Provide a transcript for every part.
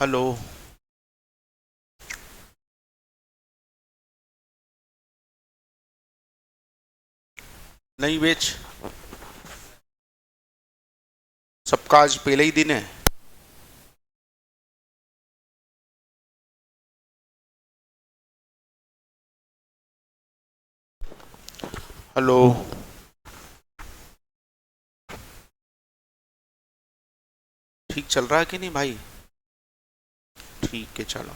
Hello. नहीं बेच, सबका आज पहले ही दिन है। हेलो। ठीक चल रहा है कि नहीं भाई? ठीक है चलो।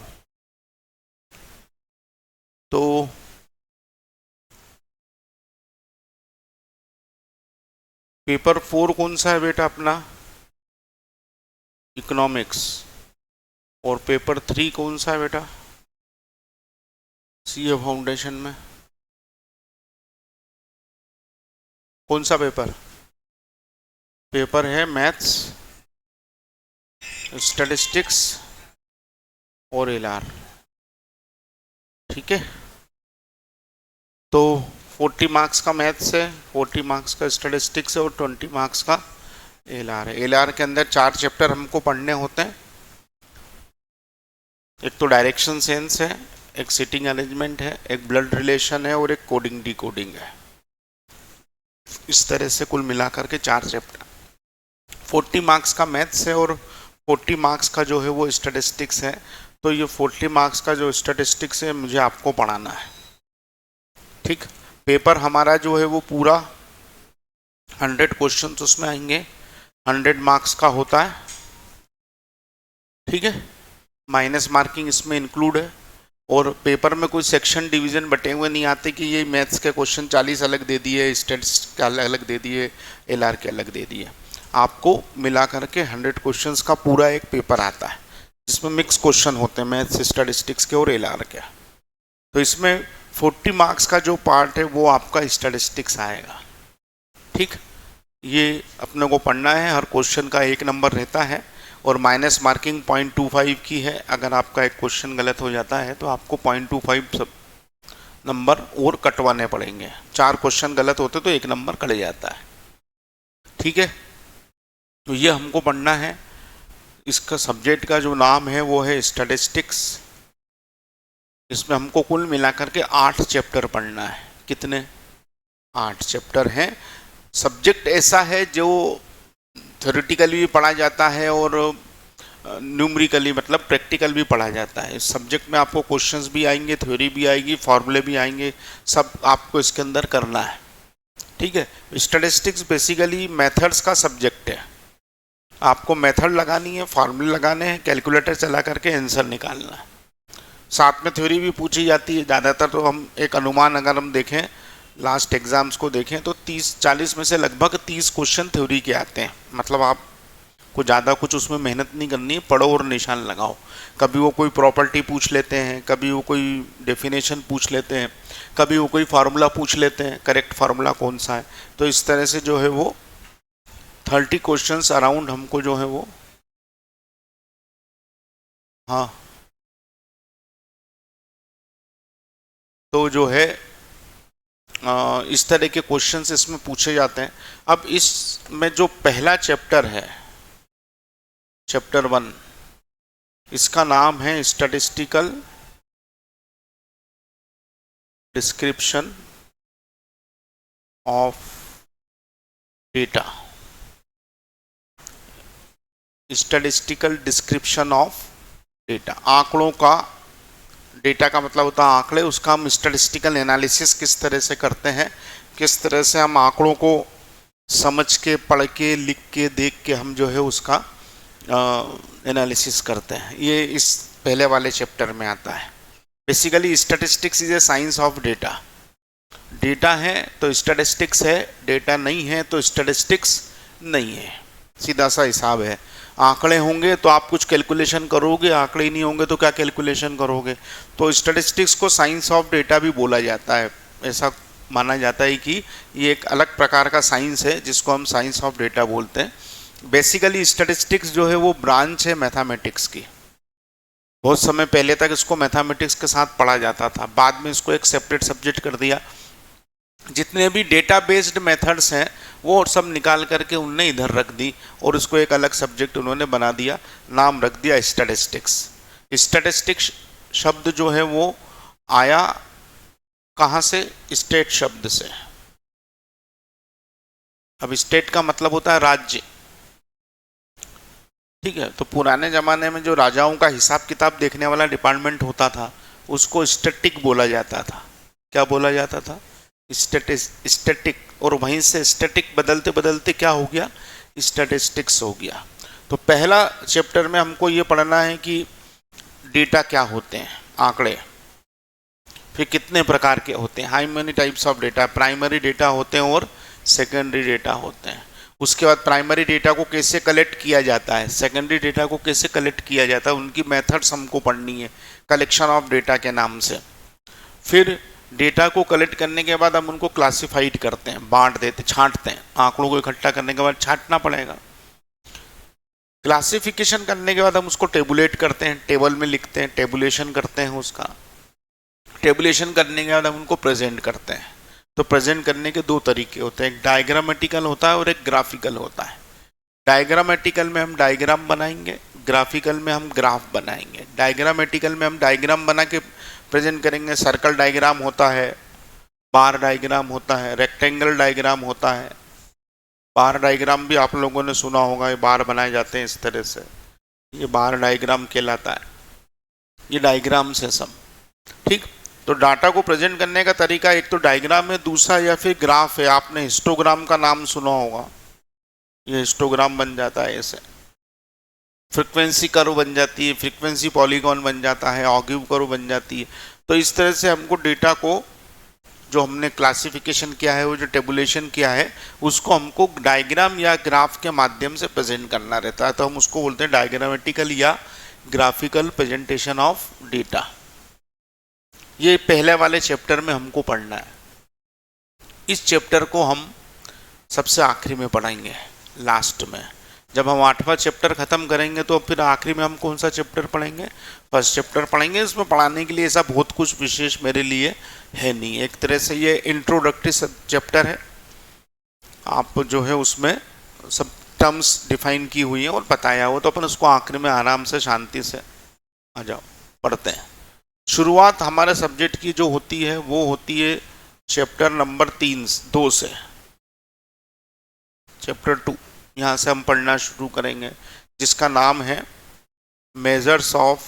तो पेपर 4 कौन सा है बेटा अपना? इकोनॉमिक्स। और पेपर 3 कौन सा है बेटा? सीए फाउंडेशन में कौन सा पेपर? पेपर है मैथ्स, स्टैटिस्टिक्स और एलआर। ठीक है। तो 40 मार्क्स का मैथ्स है, 40 मार्क्स का स्टैटिस्टिक्स है और 20 मार्क्स का एलआर है। एलआर के अंदर 4 चैप्टर हमको पढ़ने होते हैं। एक तो डायरेक्शन सेंस है, एक सिटिंग अरेंजमेंट है, एक ब्लड रिलेशन है और एक कोडिंग डिकोडिंग है। इस तरह से कुल मिलाकर के 4 चैप्टर। 40 मार्क्स का मैथ्स है और 40 मार्क्स का जो है वो स्टैटिस्टिक्स है। तो ये 40 मार्क्स का जो स्टैटिस्टिक्स है मुझे आपको पढ़ाना है। ठीक। पेपर हमारा जो है वो पूरा 100 क्वेश्चन उसमें आएंगे, 100 मार्क्स का होता है। ठीक है। माइनस मार्किंग इसमें इंक्लूड है। और पेपर में कोई सेक्शन डिवीजन बटे हुए नहीं आते कि ये मैथ्स के क्वेश्चन 40 अलग दे दिए, स्टैटिस्टिक्स के अलग दे दिए, एलआर के अलग दे दिए। आपको मिला करके 100 क्वेश्चंस का पूरा एक पेपर आता है जिसमें मिक्स क्वेश्चन होते हैं मैथ्स, स्टैटिस्टिक्स के और एलआर के। तो इसमें 40 मार्क्स का जो पार्ट है वो आपका स्टैटिस्टिक्स आएगा। ठीक। ये अपने को पढ़ना है, हर क्वेश्चन का 1 नंबर रहता है और माइनस मार्किंग 0.25 की है। अगर आपका एक क्वेश्चन गलत हो जाता है तो आपको 0.25 सब नंबर और कटवाने पड़ेंगे। 4 क्वेश्चन गलत होते तो 1 नंबर कट जाता है। ठीक है। तो ये हमको पढ़ना है। इसका सब्जेक्ट का जो नाम है वो है स्टैटिस्टिक्स। इसमें हमको कुल मिलाकर के 8 चैप्टर पढ़ना है। कितने? 8 चैप्टर हैं। सब्जेक्ट ऐसा है जो थ्योरेटिकली भी पढ़ा जाता है और न्यूमरिकली मतलब प्रैक्टिकल भी पढ़ा जाता है। इस सब्जेक्ट में आपको क्वेश्चंस भी आएंगे, थ्योरी भी आएगी, फॉर्मूले भी आएंगे, सब आपको इसके अंदर करना है। ठीक है। स्टैटिस्टिक्स बेसिकली मेथड्स का सब्जेक्ट है। आपको मेथड लगानी है, फार्मूले लगाने हैं, कैलकुलेटर चला करके आंसर निकालना है। साथ में थ्योरी भी पूछी जाती है। ज़्यादातर तो हम एक अनुमान अगर हम देखें, लास्ट एग्जाम्स को देखें तो 30-40 में से लगभग 30 क्वेश्चन थ्योरी के आते हैं। मतलब आपको ज़्यादा कुछ उसमें मेहनत नहीं करनी है, पढ़ो और निशान लगाओ। कभी वो कोई प्रॉपर्टी पूछ लेते हैं, कभी वो कोई डेफिनेशन पूछ लेते हैं, कभी वो कोई फार्मूला पूछ लेते हैं, करेक्ट फार्मूला कौन सा है। तो इस तरह से जो है वो 30 क्वेश्चंस अराउंड हमको जो है वो, हाँ, तो जो है इस तरह के क्वेश्चंस इसमें पूछे जाते हैं। अब इसमें जो पहला चैप्टर है, चैप्टर 1, इसका नाम है statistical description of data. Statistical description of data, आंकड़ों का, डेटा का मतलब होता है आंकड़े, उसका हम स्टैटिस्टिकल एनालिसिस किस तरह से करते हैं, किस तरह से हम आंकड़ों को समझ के, पढ़ के, लिख के, देख के हम जो है उसका एनालिसिस करते हैं। ये इस पहले वाले चैप्टर में आता है। Basically statistics is a science of data. Data है तो स्टैटिस्टिक्स है, डेटा नहीं है तो स्टैटिस्टिक्स नहीं है। सीधा सा हिसाब है। आंकड़े होंगे तो आप कुछ कैलकुलेशन करोगे, आंकड़े नहीं होंगे तो क्या कैलकुलेशन करोगे। तो स्टैटिस्टिक्स को साइंस ऑफ डेटा भी बोला जाता है। ऐसा माना जाता है कि ये एक अलग प्रकार का साइंस है जिसको हम साइंस ऑफ डेटा बोलते हैं। बेसिकली स्टैटिस्टिक्स जो है वो ब्रांच है मैथमेटिक्स की। बहुत समय पहले तक इसको मैथमेटिक्स के साथ पढ़ा जाता था, बाद में इसको एक सेपरेट सब्जेक्ट कर दिया। जितने भी डेटा बेस्ड मेथड्स हैं वो सब निकाल करके उनने इधर रख दी और उसको एक अलग सब्जेक्ट उन्होंने बना दिया, नाम रख दिया स्टैटिस्टिक्स। स्टैटिस्टिक्स शब्द जो है वो आया कहाँ से? स्टेट शब्द से। अब स्टेट का मतलब होता है राज्य, ठीक है। तो पुराने जमाने में जो राजाओं का हिसाब किताब देखने वाला डिपार्टमेंट होता था उसको स्टैटिक बोला जाता था। क्या बोला जाता था? स्टैटिक। और वहीं से स्टैटिक बदलते बदलते क्या हो गया? स्टैटिस्टिक्स हो गया। तो पहला चैप्टर में हमको ये पढ़ना है कि डेटा क्या होते हैं, आंकड़े, फिर कितने प्रकार के होते हैं, how many types of data, primary data होते हैं और सेकेंडरी डेटा होते हैं। उसके बाद प्राइमरी डेटा को कैसे कलेक्ट किया जाता है, सेकेंडरी डेटा को कैसे कलेक्ट किया जाता है, उनकी मेथड्स हमको पढ़नी है कलेक्शन ऑफ डेटा के नाम से। फिर डेटा को कलेक्ट करने के बाद हम उनको क्लासिफाइड करते हैं, बांट देते, छांटते हैं। आंकड़ों को इकट्ठा करने के बाद छांटना पड़ेगा। क्लासिफिकेशन करने के बाद हम उसको टेबुलेट करते हैं, टेबल में लिखते हैं, टेबुलेशन करते हैं उसका। टेबुलेशन करने के बाद हम उनको प्रेजेंट करते हैं। तो प्रेजेंट करने के दो तरीके होते हैं, एक डायग्रामेटिकल होता है और एक ग्राफिकल होता है। डायग्रामेटिकल में हम डायग्राम बनाएंगे, ग्राफिकल में हम ग्राफ बनाएंगे। डायग्रामेटिकल में हम डायग्राम बना के प्रेजेंट करेंगे। सर्कल डायग्राम होता है, बार डायग्राम होता है, रेक्टेंगल डायग्राम होता है। बार डायग्राम भी आप लोगों ने सुना होगा, ये बार बनाए जाते हैं इस तरह से, ये बार डायग्राम कहलाता है। ये डायग्राम से सब, ठीक। तो डाटा को प्रेजेंट करने का तरीका एक तो डायग्राम है, दूसरा या फिर ग्राफ है। आपने हिस्टोग्राम का नाम सुना होगा, ये हिस्टोग्राम बन जाता है ऐसे। फ्रीक्वेंसी कर्व बन जाती है, फ्रीक्वेंसी पॉलीगॉन बन जाता है, ऑगिव कर्व बन जाती है। तो इस तरह से हमको डेटा को जो हमने क्लासिफिकेशन किया है, वो जो टेबुलेशन किया है, उसको हमको डायग्राम या ग्राफ के माध्यम से प्रेजेंट करना रहता है। तो हम उसको बोलते हैं डायग्रामेटिकल या ग्राफिकल प्रेजेंटेशन ऑफ डेटा। ये पहले वाले चैप्टर में हमको पढ़ना है। इस चैप्टर को हम सबसे आखिरी में पढ़ेंगे, लास्ट में। जब हम 8वां चैप्टर खत्म करेंगे तो फिर आखिरी में हम कौन सा चैप्टर पढ़ेंगे? फर्स्ट चैप्टर पढ़ेंगे। इसमें पढ़ाने के लिए ऐसा बहुत कुछ विशेष मेरे लिए है नहीं, एक तरह से ये इंट्रोडक्टरी चैप्टर है। आप जो है उसमें सब टर्म्स डिफाइन की हुई है और बताया हो, तो अपन उसको आखिरी में आराम से शांति से आ जाओ पढ़ते हैं। शुरुआत हमारे सब्जेक्ट की जो होती है वो होती है चैप्टर नंबर 2 से। चैप्टर 2 यहाँ से हम पढ़ना शुरू करेंगे, जिसका नाम है measures of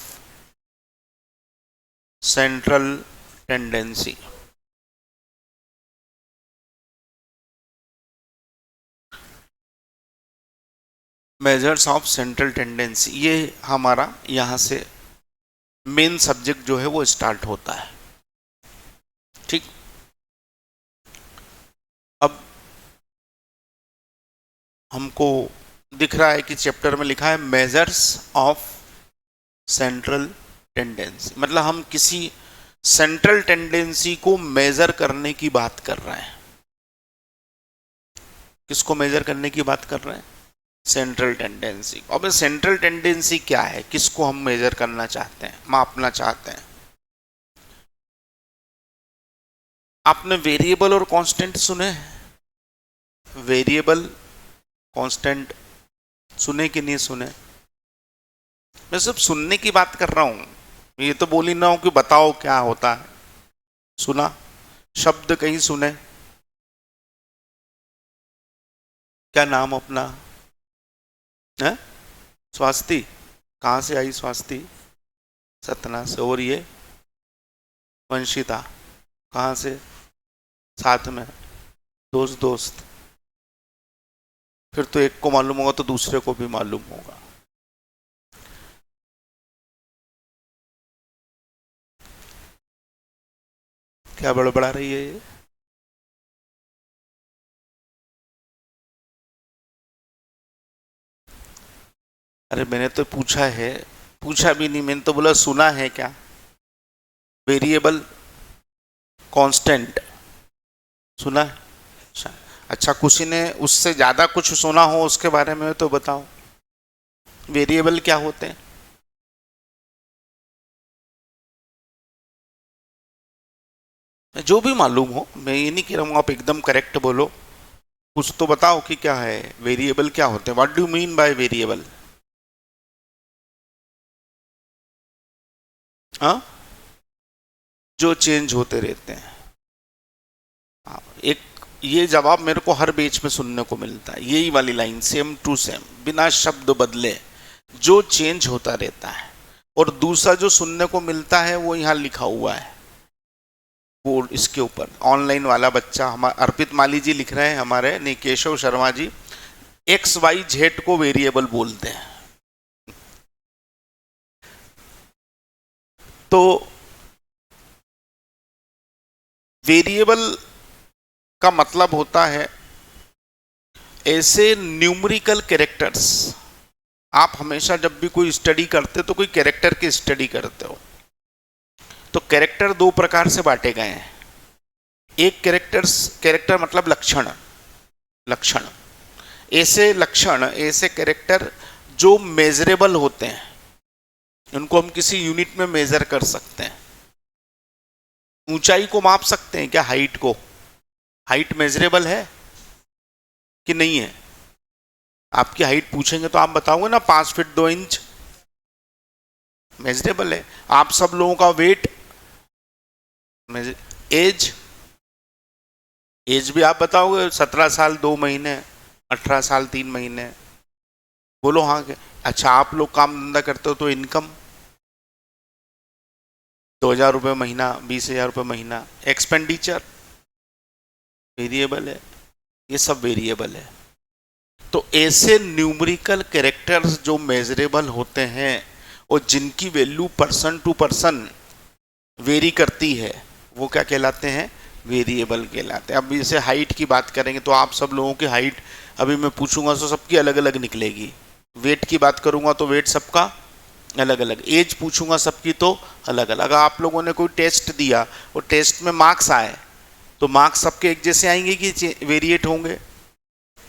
central tendency. Measures of central tendency, ये हमारा यहाँ से मेन सब्जेक्ट जो है वो स्टार्ट होता है, ठीक। अब हमको दिख रहा है कि चैप्टर में लिखा है मेजर्स ऑफ सेंट्रल टेंडेंसी, मतलब हम किसी सेंट्रल टेंडेंसी को मेजर करने की बात कर रहे हैं। किसको मेजर करने की बात कर रहे हैं? Central tendency. अब सेंट्रल टेंडेंसी क्या है, किसको हम मेजर करना चाहते हैं, मापना चाहते हैं? आपने वेरिएबल और कांस्टेंट सुने? वेरिएबल, कांस्टेंट सुने कि नहीं सुने? मैं सिर्फ सुनने की बात कर रहा हूं, ये तो बोली ना हो कि बताओ क्या होता है। सुना शब्द कहीं सुने? क्या नाम अपना है? स्वास्थी। कहाँ से आई स्वास्थी? सतना से। और ये वंशिता कहाँ से? साथ में दोस्त दोस्त। फिर तो एक को मालूम होगा तो दूसरे को भी मालूम होगा। क्या बड़बड़ा रही है ये? अरे मैंने तो पूछा है, पूछा भी नहीं, मैंने तो बोला सुना है क्या? वेरिएबल, कांस्टेंट सुना है? अच्छा, किसी ने उससे ज्यादा कुछ सुना हो उसके बारे में तो बताओ। वेरिएबल क्या होते हैं? जो भी मालूम हो, मैं ये नहीं कह रहा हूँ आप एकदम करेक्ट बोलो, कुछ तो बताओ कि क्या है वेरिएबल, क्या होते हैं, what do mean by variable? हाँ, जो चेंज होते रहते हैं। हाँ, एक ये जवाब मेरे को हर बेच में सुनने को मिलता है, यही वाली लाइन, सेम टू सेम, बिना शब्द बदले, जो चेंज होता रहता है। और दूसरा जो सुनने को मिलता है वो यहाँ लिखा हुआ है बोर्ड, इसके ऊपर ऑनलाइन वाला बच्चा हमारा अर्पित माली जी लिख रहे हैं हमारे, नहीं Keshav Sharma ji, x Y Z को वेरिएबल बोलते हैं। तो वेरिएबल का मतलब होता है ऐसे न्यूमेरिकल कैरेक्टर्स। आप हमेशा जब भी कोई स्टडी करते हो तो कोई कैरेक्टर की स्टडी करते हो, तो कैरेक्टर दो प्रकार से बांटे गए हैं। एक कैरेक्टर मतलब लक्षण, लक्षण ऐसे लक्षण, ऐसे कैरेक्टर जो मेजरेबल होते हैं, उनको हम किसी यूनिट में मेजर कर सकते हैं। ऊंचाई को माप सकते हैं क्या? हाइट को, हाइट मेजरेबल है कि नहीं है? आपकी हाइट पूछेंगे तो आप बताओगे ना 5 फीट 2 इंच, मेजरेबल है। आप सब लोगों का वेट, एज, एज भी आप बताओगे 17 साल 2 महीने, 18 साल 3 महीने, बोलो हाँ के। अच्छा, आप लोग काम धंधा करते हो तो इनकम 2,000 रुपये महीना, 20,000 रुपये महीना। एक्सपेंडिचर वेरिएबल है, ये सब वेरिएबल है। तो ऐसे न्यूमेरिकल कैरेक्टर्स जो मेजरेबल होते हैं और जिनकी value person to person vary करती है, वो क्या कहलाते हैं? वेरिएबल कहलाते हैं। अब इसे हाइट की बात करेंगे तो आप सब लोगों की हाइट अभी मैं पूछूंगा तो सबकी अलग अलग निकलेगी। वेट की बात करूंगा तो वेट सबका अलग अलग, एज पूछूंगा सबकी तो अलग अलग। आप लोगों ने कोई टेस्ट दिया और टेस्ट में मार्क्स आए तो मार्क्स सबके एक जैसे आएंगे कि वेरिएट होंगे?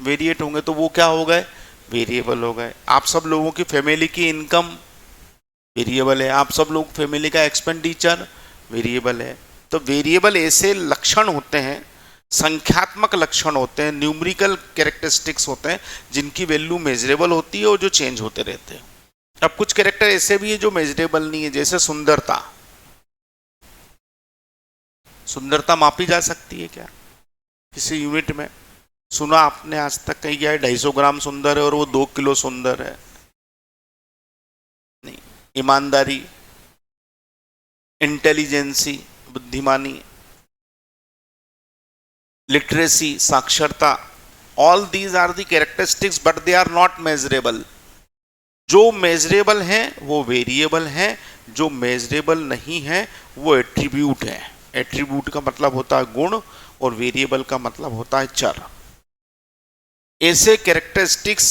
वेरिएट होंगे, तो वो क्या हो गए? वेरिएबल हो गए। आप सब लोगों की फैमिली की इनकम वेरिएबल है, आप सब लोग फैमिली का एक्सपेंडिचर वेरिएबल है। तो वेरिएबल ऐसे लक्षण होते हैं, संख्यात्मक लक्षण होते हैं, न्यूमेरिकल कैरेक्टरिस्टिक्स होते हैं जिनकी वैल्यू मेजरेबल होती है और जो चेंज होते रहते हैं। अब कुछ कैरेक्टर ऐसे भी है जो मेजरेबल नहीं है, जैसे सुंदरता। सुंदरता मापी जा सकती है क्या किसी यूनिट में? सुना आपने आज तक कहीं गया है 250 ग्राम सुंदर है और वो 2 किलो सुंदर है? नहीं। ईमानदारी, इंटेलिजेंसी, बुद्धिमानी, लिटरेसी, साक्षरता, all these are the characteristics but they are not measurable. जो मेजरेबल हैं वो वेरिएबल हैं, जो मेजरेबल नहीं है वो एट्रीब्यूट है। एट्रीब्यूट का मतलब होता है गुण और वेरिएबल का मतलब होता है चर। ऐसे कैरेक्टरिस्टिक्स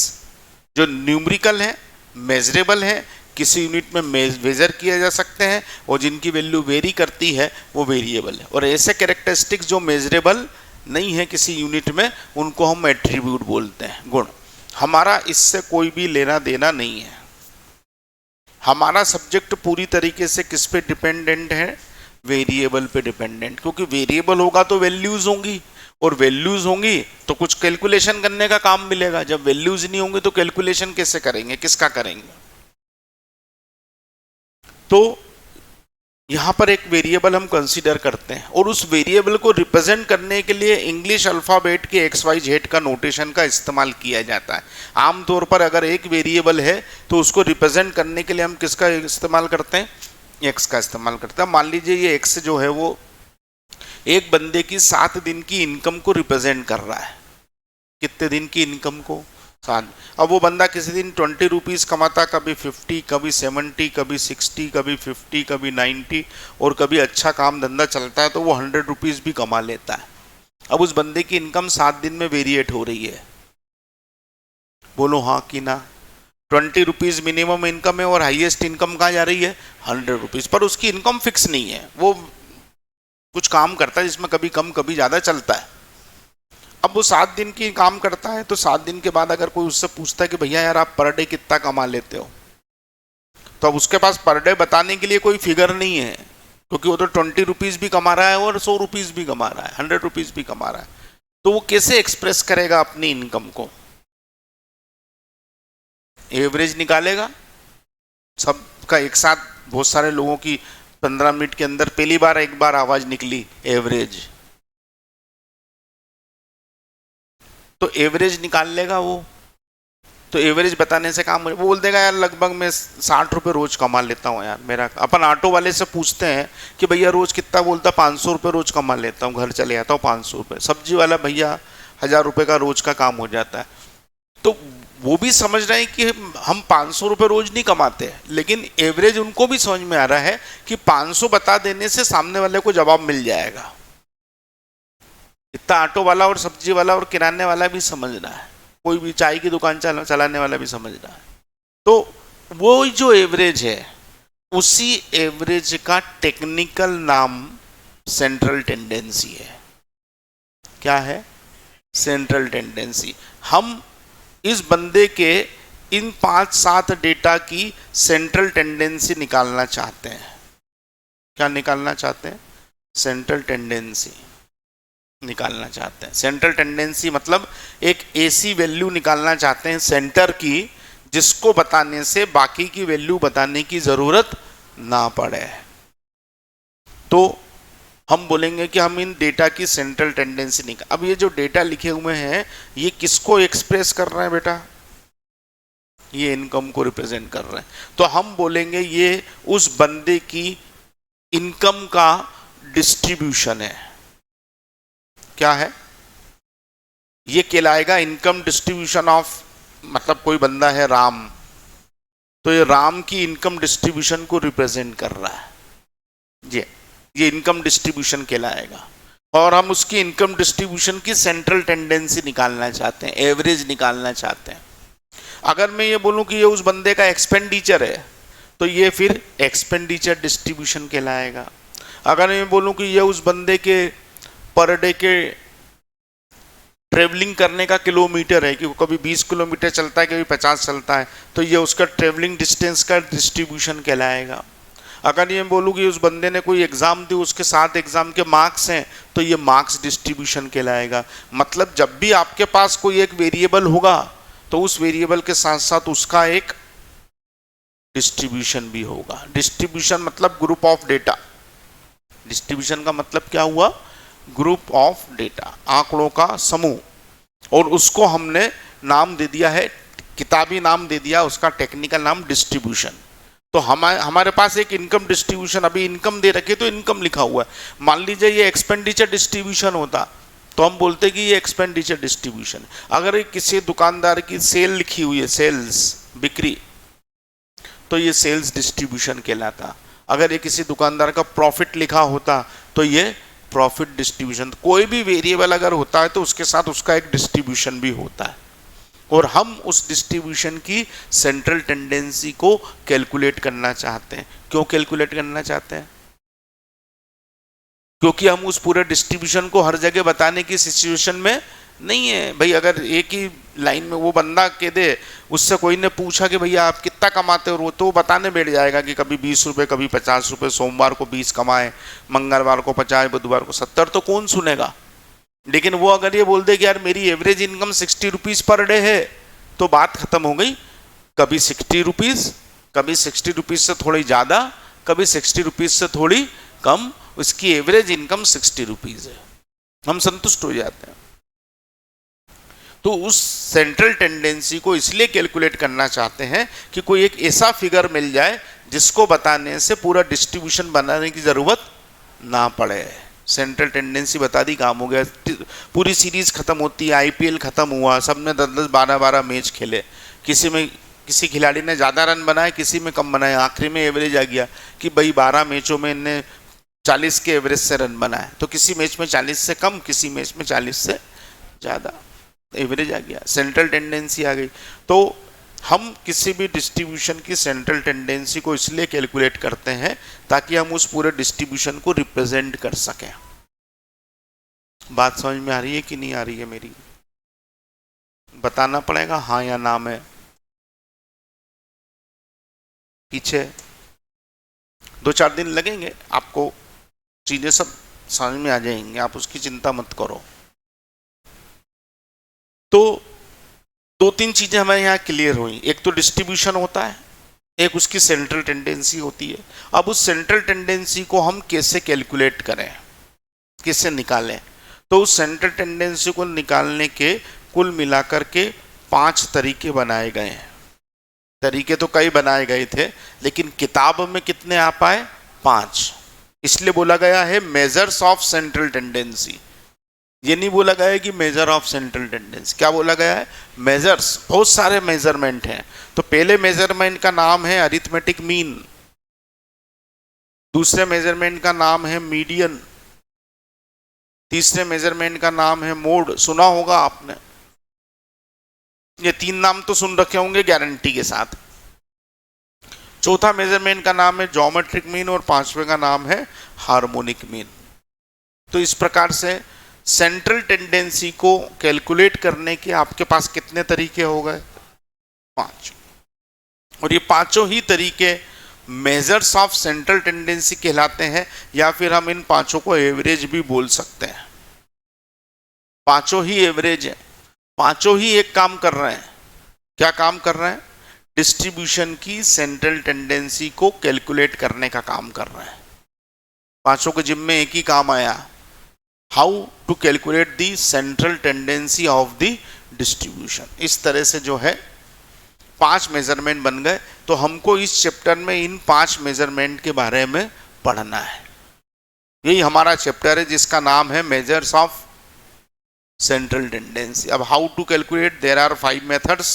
जो न्यूमेरिकल है, मेजरेबल है, किसी यूनिट में मेजर किया जा सकते हैं और जिनकी वैल्यू वेरी करती है वो वेरिएबल है। और ऐसे कैरेक्टरिस्टिक्स जो मेजरेबल नहीं है किसी यूनिट में, उनको हम एट्रीब्यूट बोलते हैं, गुण। हमारा इससे कोई भी लेना देना नहीं है। हमारा सब्जेक्ट पूरी तरीके से किस पे डिपेंडेंट है? वेरिएबल पे डिपेंडेंट। क्योंकि वेरिएबल होगा तो वैल्यूज होंगी, और वैल्यूज होंगी तो कुछ कैलकुलेशन करने का काम मिलेगा। जब वैल्यूज नहीं होंगी तो कैलकुलेशन कैसे करेंगे, किसका करेंगे? तो यहां पर एक वेरिएबल हम कंसीडर करते हैं और उस वेरिएबल को रिप्रेजेंट करने के लिए इंग्लिश अल्फाबेट के XYZ का नोटेशन का इस्तेमाल किया जाता है। आमतौर पर अगर एक वेरिएबल है तो उसको रिप्रेजेंट करने के लिए हम किसका इस्तेमाल करते हैं? एक्स का इस्तेमाल करते हैं। मान लीजिए ये एक्स जो है वो एक बंदे की 7 दिन की इनकम को रिप्रेजेंट कर रहा है। कितने दिन की इनकम को? 7। अब वो बंदा किसी दिन 20 रुपीज़ कमाता, कभी 50, कभी 70, कभी 60, कभी 50, कभी 90, और कभी अच्छा काम धंधा चलता है तो वो 100 रुपीज़ भी कमा लेता है। अब उस बंदे की इनकम 7 दिन में वेरिएट हो रही है, बोलो हाँ कि ना? 20 रुपीज़ मिनिमम इनकम है और हाईएस्ट इनकम कहाँ जा रही है? 100 रुपीज़। पर उसकी इनकम फिक्स नहीं है, वो कुछ काम करता है जिसमें कभी कम कभी ज़्यादा चलता है। अब वो 7 दिन की काम करता है तो 7 दिन के बाद अगर कोई उससे पूछता है कि भैया यार आप पर डे कितना कमा लेते हो, तो अब उसके पास पर डे बताने के लिए कोई फिगर नहीं है। क्योंकि वो तो 20 रुपीज भी कमा रहा है और 100 रुपीज भी कमा रहा है, 100 रुपीज भी कमा रहा है। तो वो कैसे एक्सप्रेस करेगा अपनी इनकम को? एवरेज निकालेगा सबका एक साथ, बहुत सारे लोगों की 15 मिनट के अंदर पहली बार एक बार आवाज निकली एवरेज, तो एवरेज निकाल लेगा वो। तो एवरेज बताने से काम, वो बोल देगा यार लगभग मैं 60 रुपये रोज कमा लेता हूँ यार मेरा। अपन ऑटो वाले से पूछते हैं कि भैया रोज कितना, बोलता 500 रुपये रोज कमा लेता हूँ, घर चले जाता हूँ 500 रुपये। सब्जी वाला भैया 1000 रुपये का रोज का काम हो जाता है। तो वो भी समझ रहे हैं कि हम 500 रुपये रोज नहीं कमाते, लेकिन एवरेज उनको भी समझ में आ रहा है कि 500 बता देने से सामने वाले को जवाब मिल जाएगा। इतना ऑटो वाला और सब्जी वाला और किराने वाला भी समझ रहा है, कोई भी चाय की दुकान चलाने वाला भी समझ रहा है। तो वो जो एवरेज है, उसी एवरेज का टेक्निकल नाम सेंट्रल टेंडेंसी है। क्या है? Central tendency. हम इस बंदे के इन 5-7 डेटा की सेंट्रल टेंडेंसी निकालना चाहते हैं। क्या निकालना चाहते हैं? सेंट्रल टेंडेंसी निकालना चाहते हैं। सेंट्रल टेंडेंसी मतलब एक ऐसी वैल्यू निकालना चाहते हैं सेंटर की, जिसको बताने से बाकी की वैल्यू बताने की जरूरत ना पड़े। तो हम बोलेंगे कि हम इन डेटा की सेंट्रल टेंडेंसी निकाल। अब ये जो डेटा लिखे हुए हैं, ये किसको एक्सप्रेस कर रहे हैं बेटा? ये इनकम को रिप्रेजेंट कर रहे हैं। तो हम बोलेंगे ये उस बंदे की इनकम का डिस्ट्रीब्यूशन है। क्या है? ये कहलाएगा इनकम डिस्ट्रीब्यूशन ऑफ, मतलब कोई बंदा है राम, तो ये राम की इनकम डिस्ट्रीब्यूशन को रिप्रेजेंट कर रहा है। ये इनकम डिस्ट्रीब्यूशन कहलाएगा। और हम उसकी इनकम डिस्ट्रीब्यूशन की सेंट्रल टेंडेंसी निकालना चाहते हैं, एवरेज निकालना चाहते हैं। अगर मैं ये बोलूं कि ये उस बंदे का एक्सपेंडिचर है, तो ये फिर एक्सपेंडिचर डिस्ट्रीब्यूशन कहलाएगा। अगर मैं बोलूं कि ये उस बंदे के पर डे के ट्रेवलिंग करने का किलोमीटर है, कि कभी 20 किलोमीटर चलता है, कभी 50 चलता है, तो ये उसका ट्रेवलिंग डिस्टेंस का डिस्ट्रीब्यूशन कहलाएगा। अगर ये बोलूँ कि उस बंदे ने कोई एग्जाम दी, उसके 7 एग्जाम के मार्क्स हैं, तो ये मार्क्स डिस्ट्रीब्यूशन कहलाएगा। मतलब जब भी आपके पास कोई एक वेरिएबल होगा, तो उस वेरिएबल के साथ साथ उसका एक डिस्ट्रीब्यूशन भी होगा। डिस्ट्रीब्यूशन मतलब ग्रुप ऑफ डेटा। डिस्ट्रीब्यूशन का मतलब क्या हुआ? ग्रुप ऑफ डेटा, आंकड़ों का समूह। और उसको हमने नाम दे दिया है, किताबी नाम दे दिया उसका, टेक्निकल नाम डिस्ट्रीब्यूशन। तो हमारे पास एक इनकम डिस्ट्रीब्यूशन, अभी इनकम दे रखे तो इनकम लिखा हुआ है। मान लीजिए ये एक्सपेंडिचर डिस्ट्रीब्यूशन होता, तो हम बोलते कि ये एक्सपेंडिचर डिस्ट्रीब्यूशन। अगर ये किसी दुकानदार की सेल लिखी हुई है, सेल्स, बिक्री, तो ये सेल्स डिस्ट्रीब्यूशन कहलाता। अगर ये किसी दुकानदार का प्रॉफिट लिखा होता, तो ये प्रॉफिट डिस्ट्रीब्यूशन। कोई भी वेरिएबल अगर होता है तो उसके साथ उसका एक डिस्ट्रीब्यूशन भी होता है, और हम उस डिस्ट्रीब्यूशन की सेंट्रल टेंडेंसी को कैलकुलेट करना चाहते हैं। क्यों कैलकुलेट करना चाहते हैं? क्योंकि हम उस पूरे डिस्ट्रीब्यूशन को हर जगह बताने की सिचुएशन में नहीं है। भाई अगर एक ही लाइन में वो बंदा कह दे, उससे कोई ने पूछा कि भैया आप कितना कमाते हो, तो वो बताने बैठ जाएगा कि कभी 20 रुपये, कभी 50 रुपये, सोमवार को 20 कमाए, मंगलवार को 50, बुधवार को 70, तो कौन सुनेगा? लेकिन वो अगर ये बोल दे कि यार मेरी average income 60 rupees per day है, तो बात खत्म हो गई। कभी 60 रुपीज़, कभी 60 रुपीज़ से थोड़ी ज़्यादा, कभी 60 रुपीज़ से थोड़ी कम, उसकी एवरेज इनकम 60 रुपीज़ है, हम संतुष्ट हो जाते हैं। तो उस सेंट्रल टेंडेंसी को इसलिए कैलकुलेट करना चाहते हैं कि कोई एक ऐसा फिगर मिल जाए जिसको बताने से पूरा डिस्ट्रीब्यूशन बनाने की ज़रूरत ना पड़े। सेंट्रल टेंडेंसी बता दी, काम हो गया। पूरी सीरीज खत्म होती है, आईपीएल खत्म हुआ, सबने 10-10, 12-12 मैच खेले, किसी खिलाड़ी ने ज़्यादा रन बनाए, किसी में कम बनाए, आखिरी में एवरेज आ गया कि भाई 12 मैचों में इनने 40 के एवरेज से रन बनाए, तो किसी मैच में 40 से कम, किसी मैच में 40 से ज़्यादा, एवरेज आ गया, सेंट्रल टेंडेंसी आ गई। तो हम किसी भी डिस्ट्रीब्यूशन की सेंट्रल टेंडेंसी को इसलिए कैलकुलेट करते हैं ताकि हम उस पूरे डिस्ट्रीब्यूशन को रिप्रेजेंट कर सकें। बात समझ में आ रही है कि नहीं आ रही है मेरी? बताना पड़ेगा हाँ या ना में। पीछे 2-4 दिन लगेंगे, आपको चीजें सब समझ में आ जाएंगे, आप उसकी चिंता मत करो। तो 2-3 चीजें हमें यहाँ क्लियर हुई। एक तो डिस्ट्रीब्यूशन होता है, एक उसकी सेंट्रल टेंडेंसी होती है। अब उस सेंट्रल टेंडेंसी को हम कैसे कैलकुलेट करें, कैसे निकालें? तो उस सेंट्रल टेंडेंसी को निकालने के कुल मिलाकर के 5 तरीके बनाए गए हैं। तरीके तो कई बनाए गए थे, लेकिन किताब में कितने आ पाए? 5। इसलिए बोला गया है मेजर्स ऑफ सेंट्रल टेंडेंसी। ये नहीं बोला गया है कि मेजर ऑफ सेंट्रल टेंडेंसी, क्या बोला गया है? मेजर्स। बहुत सारे मेजरमेंट हैं। तो पहले मेजरमेंट का नाम है अरिथमेटिक मीन, दूसरे मेजरमेंट का नाम है मीडियन, तीसरे मेजरमेंट का नाम है मोड। सुना होगा आपने, ये 3 नाम तो सुन रखे होंगे गारंटी के साथ। चौथा मेजरमेंट का नाम है ज्योमेट्रिक मीन और 5वें का नाम है हार्मोनिक मीन। तो इस प्रकार से सेंट्रल टेंडेंसी को कैलकुलेट करने के आपके पास कितने तरीके हो गए? 5। और ये पांचों ही तरीके मेजर्स ऑफ सेंट्रल टेंडेंसी कहलाते हैं, या फिर हम इन पांचों को एवरेज भी बोल सकते हैं। पांचों ही एवरेज है, पांचों ही एक काम कर रहे हैं। क्या काम कर रहे हैं? डिस्ट्रीब्यूशन की सेंट्रल टेंडेंसी को कैलकुलेट करने का काम कर रहे हैं। पांचों के जिम्मे एक ही काम आया, how to calculate the central tendency of the distribution. इस तरह से जो है 5 मेजरमेंट बन गए। तो हमको इस चैप्टर में इन 5 मेजरमेंट के बारे में पढ़ना है। यही हमारा चैप्टर है जिसका नाम है मेजर्स ऑफ सेंट्रल टेंडेंसी। अब how to calculate, there are 5 methods,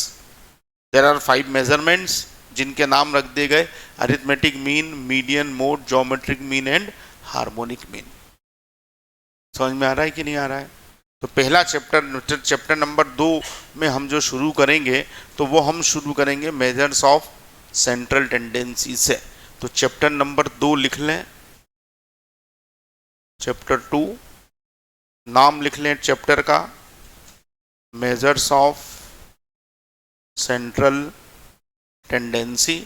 there are 5 measurements जिनके नाम रख दिए गए arithmetic mean, median, mode, geometric mean and harmonic mean. समझ में आ रहा है कि नहीं आ रहा है? तो पहला चैप्टर नंबर 2 में हम जो शुरू करेंगे, तो वो हम शुरू करेंगे मेजर्स ऑफ सेंट्रल टेंडेंसी से। तो चैप्टर नंबर 2 लिख लें, चैप्टर 2, नाम लिख लें चैप्टर का measures of central tendency.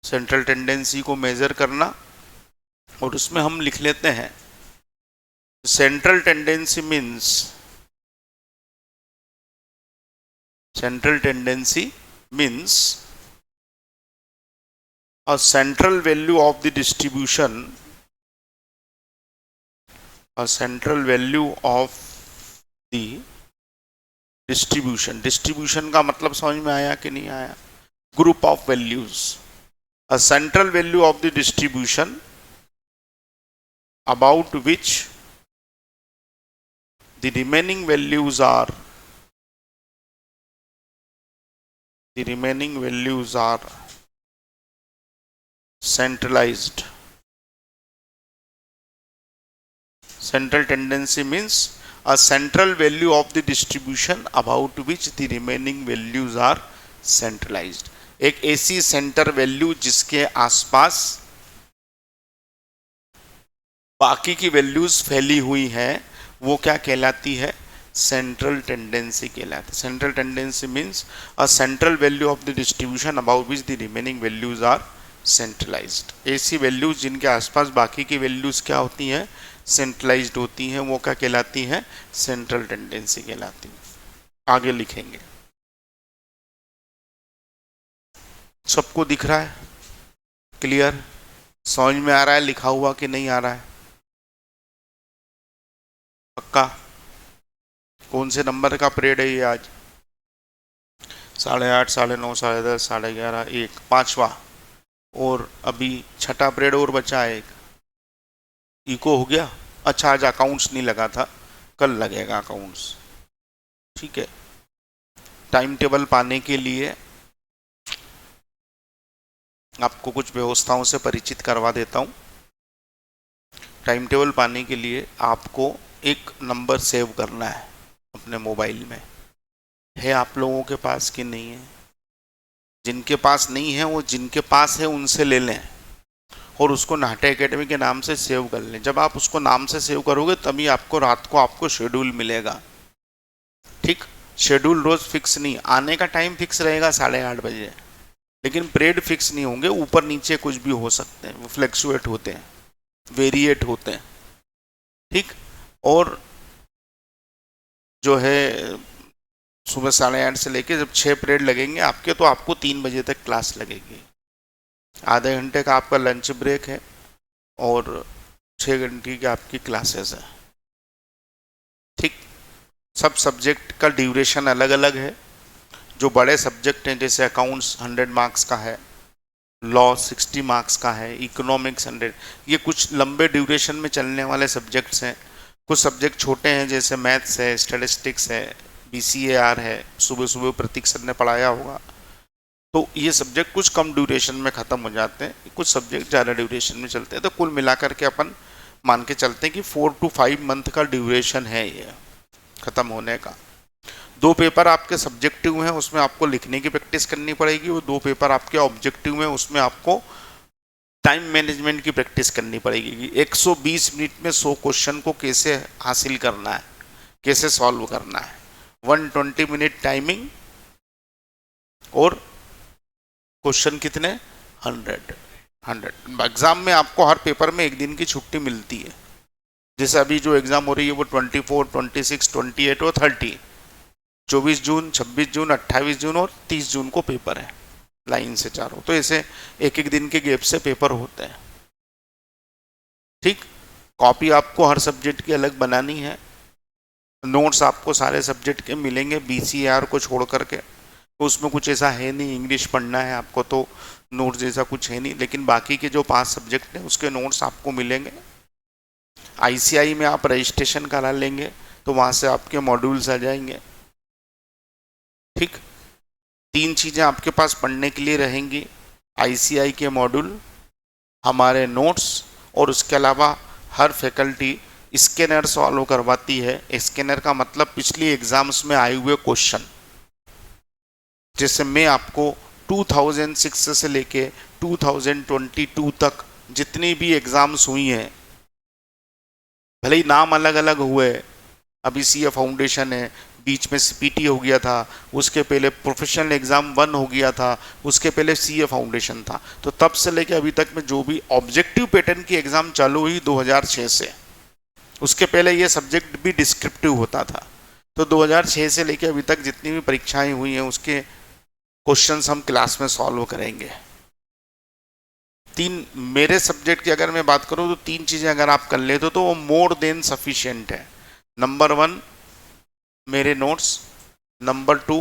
Central tendency को मेजर करना, और उसमें हम लिख लेते हैं central tendency means, central tendency means a central value of the distribution, a central value of the distribution। distribution का मतलब समझ में आया कि नहीं आया? group of values, a central value of the distribution about which the remaining values are centralized। central tendency means a central value of the distribution about which the remaining values are centralized। एक ऐसी centre value जिसके आसपास बाकी की values फैली हुई हैं, वो क्या कहलाती है? सेंट्रल टेंडेंसी कहलाती है। Central tendency means a central value of the distribution about which the remaining values are centralized. ऐसी वैल्यूज जिनके आसपास बाकी की वैल्यूज क्या होती हैं? सेंट्रलाइज्ड होती हैं, वो क्या कहलाती हैं? सेंट्रल टेंडेंसी कहलाती है। आगे लिखेंगे। सबको दिख रहा है? क्लियर? समझ में आ रहा है लिखा हुआ कि नहीं आ रहा है? पक्का? कौन से नंबर का पीरियड है ये आज? 8:30, 9:30, 10:30, 11:30, 1, 5वां, और अभी छठा पीरियड और बचा है एक। इको हो गया? अच्छा, आज अकाउंट्स नहीं लगा था, कल लगेगा अकाउंट्स। ठीक है। टाइम टेबल पाने के लिए आपको कुछ व्यवस्थाओं से परिचित करवा देता हूँ। टाइम टेबल पाने के लिए आपको एक नंबर सेव करना है अपने मोबाइल में। है आप लोगों के पास कि नहीं है? जिनके पास नहीं है वो जिनके पास है उनसे ले लें और उसको नाट्य एकेडमी के नाम से सेव कर लें। जब आप उसको नाम से सेव करोगे तभी आपको रात को आपको शेड्यूल मिलेगा। ठीक? शेड्यूल रोज फिक्स नहीं, आने का टाइम फिक्स रहेगा 8:30 बजे, लेकिन पीरियड फिक्स नहीं होंगे, ऊपर नीचे कुछ भी हो सकते हैं, वो फ्लैक्चुएट होते हैं, वेरिएट होते हैं। ठीक। और जो है सुबह 8:30 से लेके जब 6 पीरियड लगेंगे आपके, तो आपको 3 बजे तक क्लास लगेगी। आधे घंटे का आपका लंच ब्रेक है और 6 घंटे की आपकी क्लासेस है। ठीक। सब सब्जेक्ट का ड्यूरेशन अलग अलग है। जो बड़े सब्जेक्ट हैं जैसे अकाउंट्स 100 मार्क्स का है, लॉ 60 मार्क्स का है, इकोनॉमिक्स 100, ये कुछ लंबे ड्यूरेशन में चलने वाले सब्जेक्ट्स हैं। कुछ सब्जेक्ट छोटे हैं जैसे मैथ्स है, स्टैटिस्टिक्स है, BCAR है, सुबह सुबह प्रतीक सर ने पढ़ाया होगा। तो ये सब्जेक्ट कुछ कम ड्यूरेशन में ख़त्म हो जाते हैं, कुछ सब्जेक्ट ज़्यादा ड्यूरेशन में चलते हैं। तो कुल मिलाकर के अपन मान के चलते हैं कि 4 to 5 मंथ का ड्यूरेशन है ये ख़त्म होने का। 2 पेपर आपके सब्जेक्टिव हैं, उसमें आपको लिखने की प्रैक्टिस करनी पड़ेगी, और 2 पेपर आपके ऑब्जेक्टिव हैं, उसमें आपको टाइम मैनेजमेंट की प्रैक्टिस करनी पड़ेगी कि 120 मिनट में 100 क्वेश्चन को कैसे हासिल करना है, कैसे सॉल्व करना है। 120 मिनट टाइमिंग और क्वेश्चन कितने 100। एग्जाम में आपको हर पेपर में 1 दिन की छुट्टी मिलती है। जैसे अभी जो एग्जाम हो रही है वो 24, 26, 28 और 30, 24 जून, 26 जून, 28 जून और 30 जून को पेपर है, लाइन से चारों। तो ऐसे 1-1 दिन के गैप से पेपर होते हैं। ठीक। कॉपी आपको हर सब्जेक्ट की अलग बनानी है। नोट्स आपको सारे सब्जेक्ट के मिलेंगे BCAR को छोड़ करके, तो उसमें कुछ ऐसा है नहीं, इंग्लिश पढ़ना है आपको तो नोट्स जैसा कुछ है नहीं, लेकिन बाकी के जो 5 सब्जेक्ट हैं उसके नोट्स आपको मिलेंगे। ICI में आप रजिस्ट्रेशन करा लेंगे तो वहाँ से आपके मॉड्यूल्स आ जाएंगे। ठीक। 3 चीज़ें आपके पास पढ़ने के लिए रहेंगी, ICI के मॉड्यूल, हमारे नोट्स, और उसके अलावा हर फैकल्टी स्कैनर सॉल्व करवाती है। स्कैनर का मतलब पिछली एग्जाम्स में आए हुए क्वेश्चन, जैसे मैं आपको 2006 से लेके 2022 तक जितनी भी एग्जाम्स हुई हैं, भले ही नाम अलग अलग हुए, अभी CA फाउंडेशन है, बीच में CPT हो गया था, उसके पहले प्रोफेशनल एग्जाम 1 हो गया था, उसके पहले CA फाउंडेशन था, तो तब से लेके अभी तक में जो भी ऑब्जेक्टिव पैटर्न की एग्जाम चालू हुई 2006 से, उसके पहले ये सब्जेक्ट भी डिस्क्रिप्टिव होता था। तो 2006 से लेके अभी तक जितनी भी परीक्षाएं हुई हैं उसके क्वेश्चंस हम क्लास में सॉल्व करेंगे। 3 मेरे सब्जेक्ट की अगर मैं बात करूं तो 3 चीज़ें अगर आप कर लेते हो तो वो मोर देन सफिशिएंट है। नंबर 1 मेरे नोट्स, नंबर 2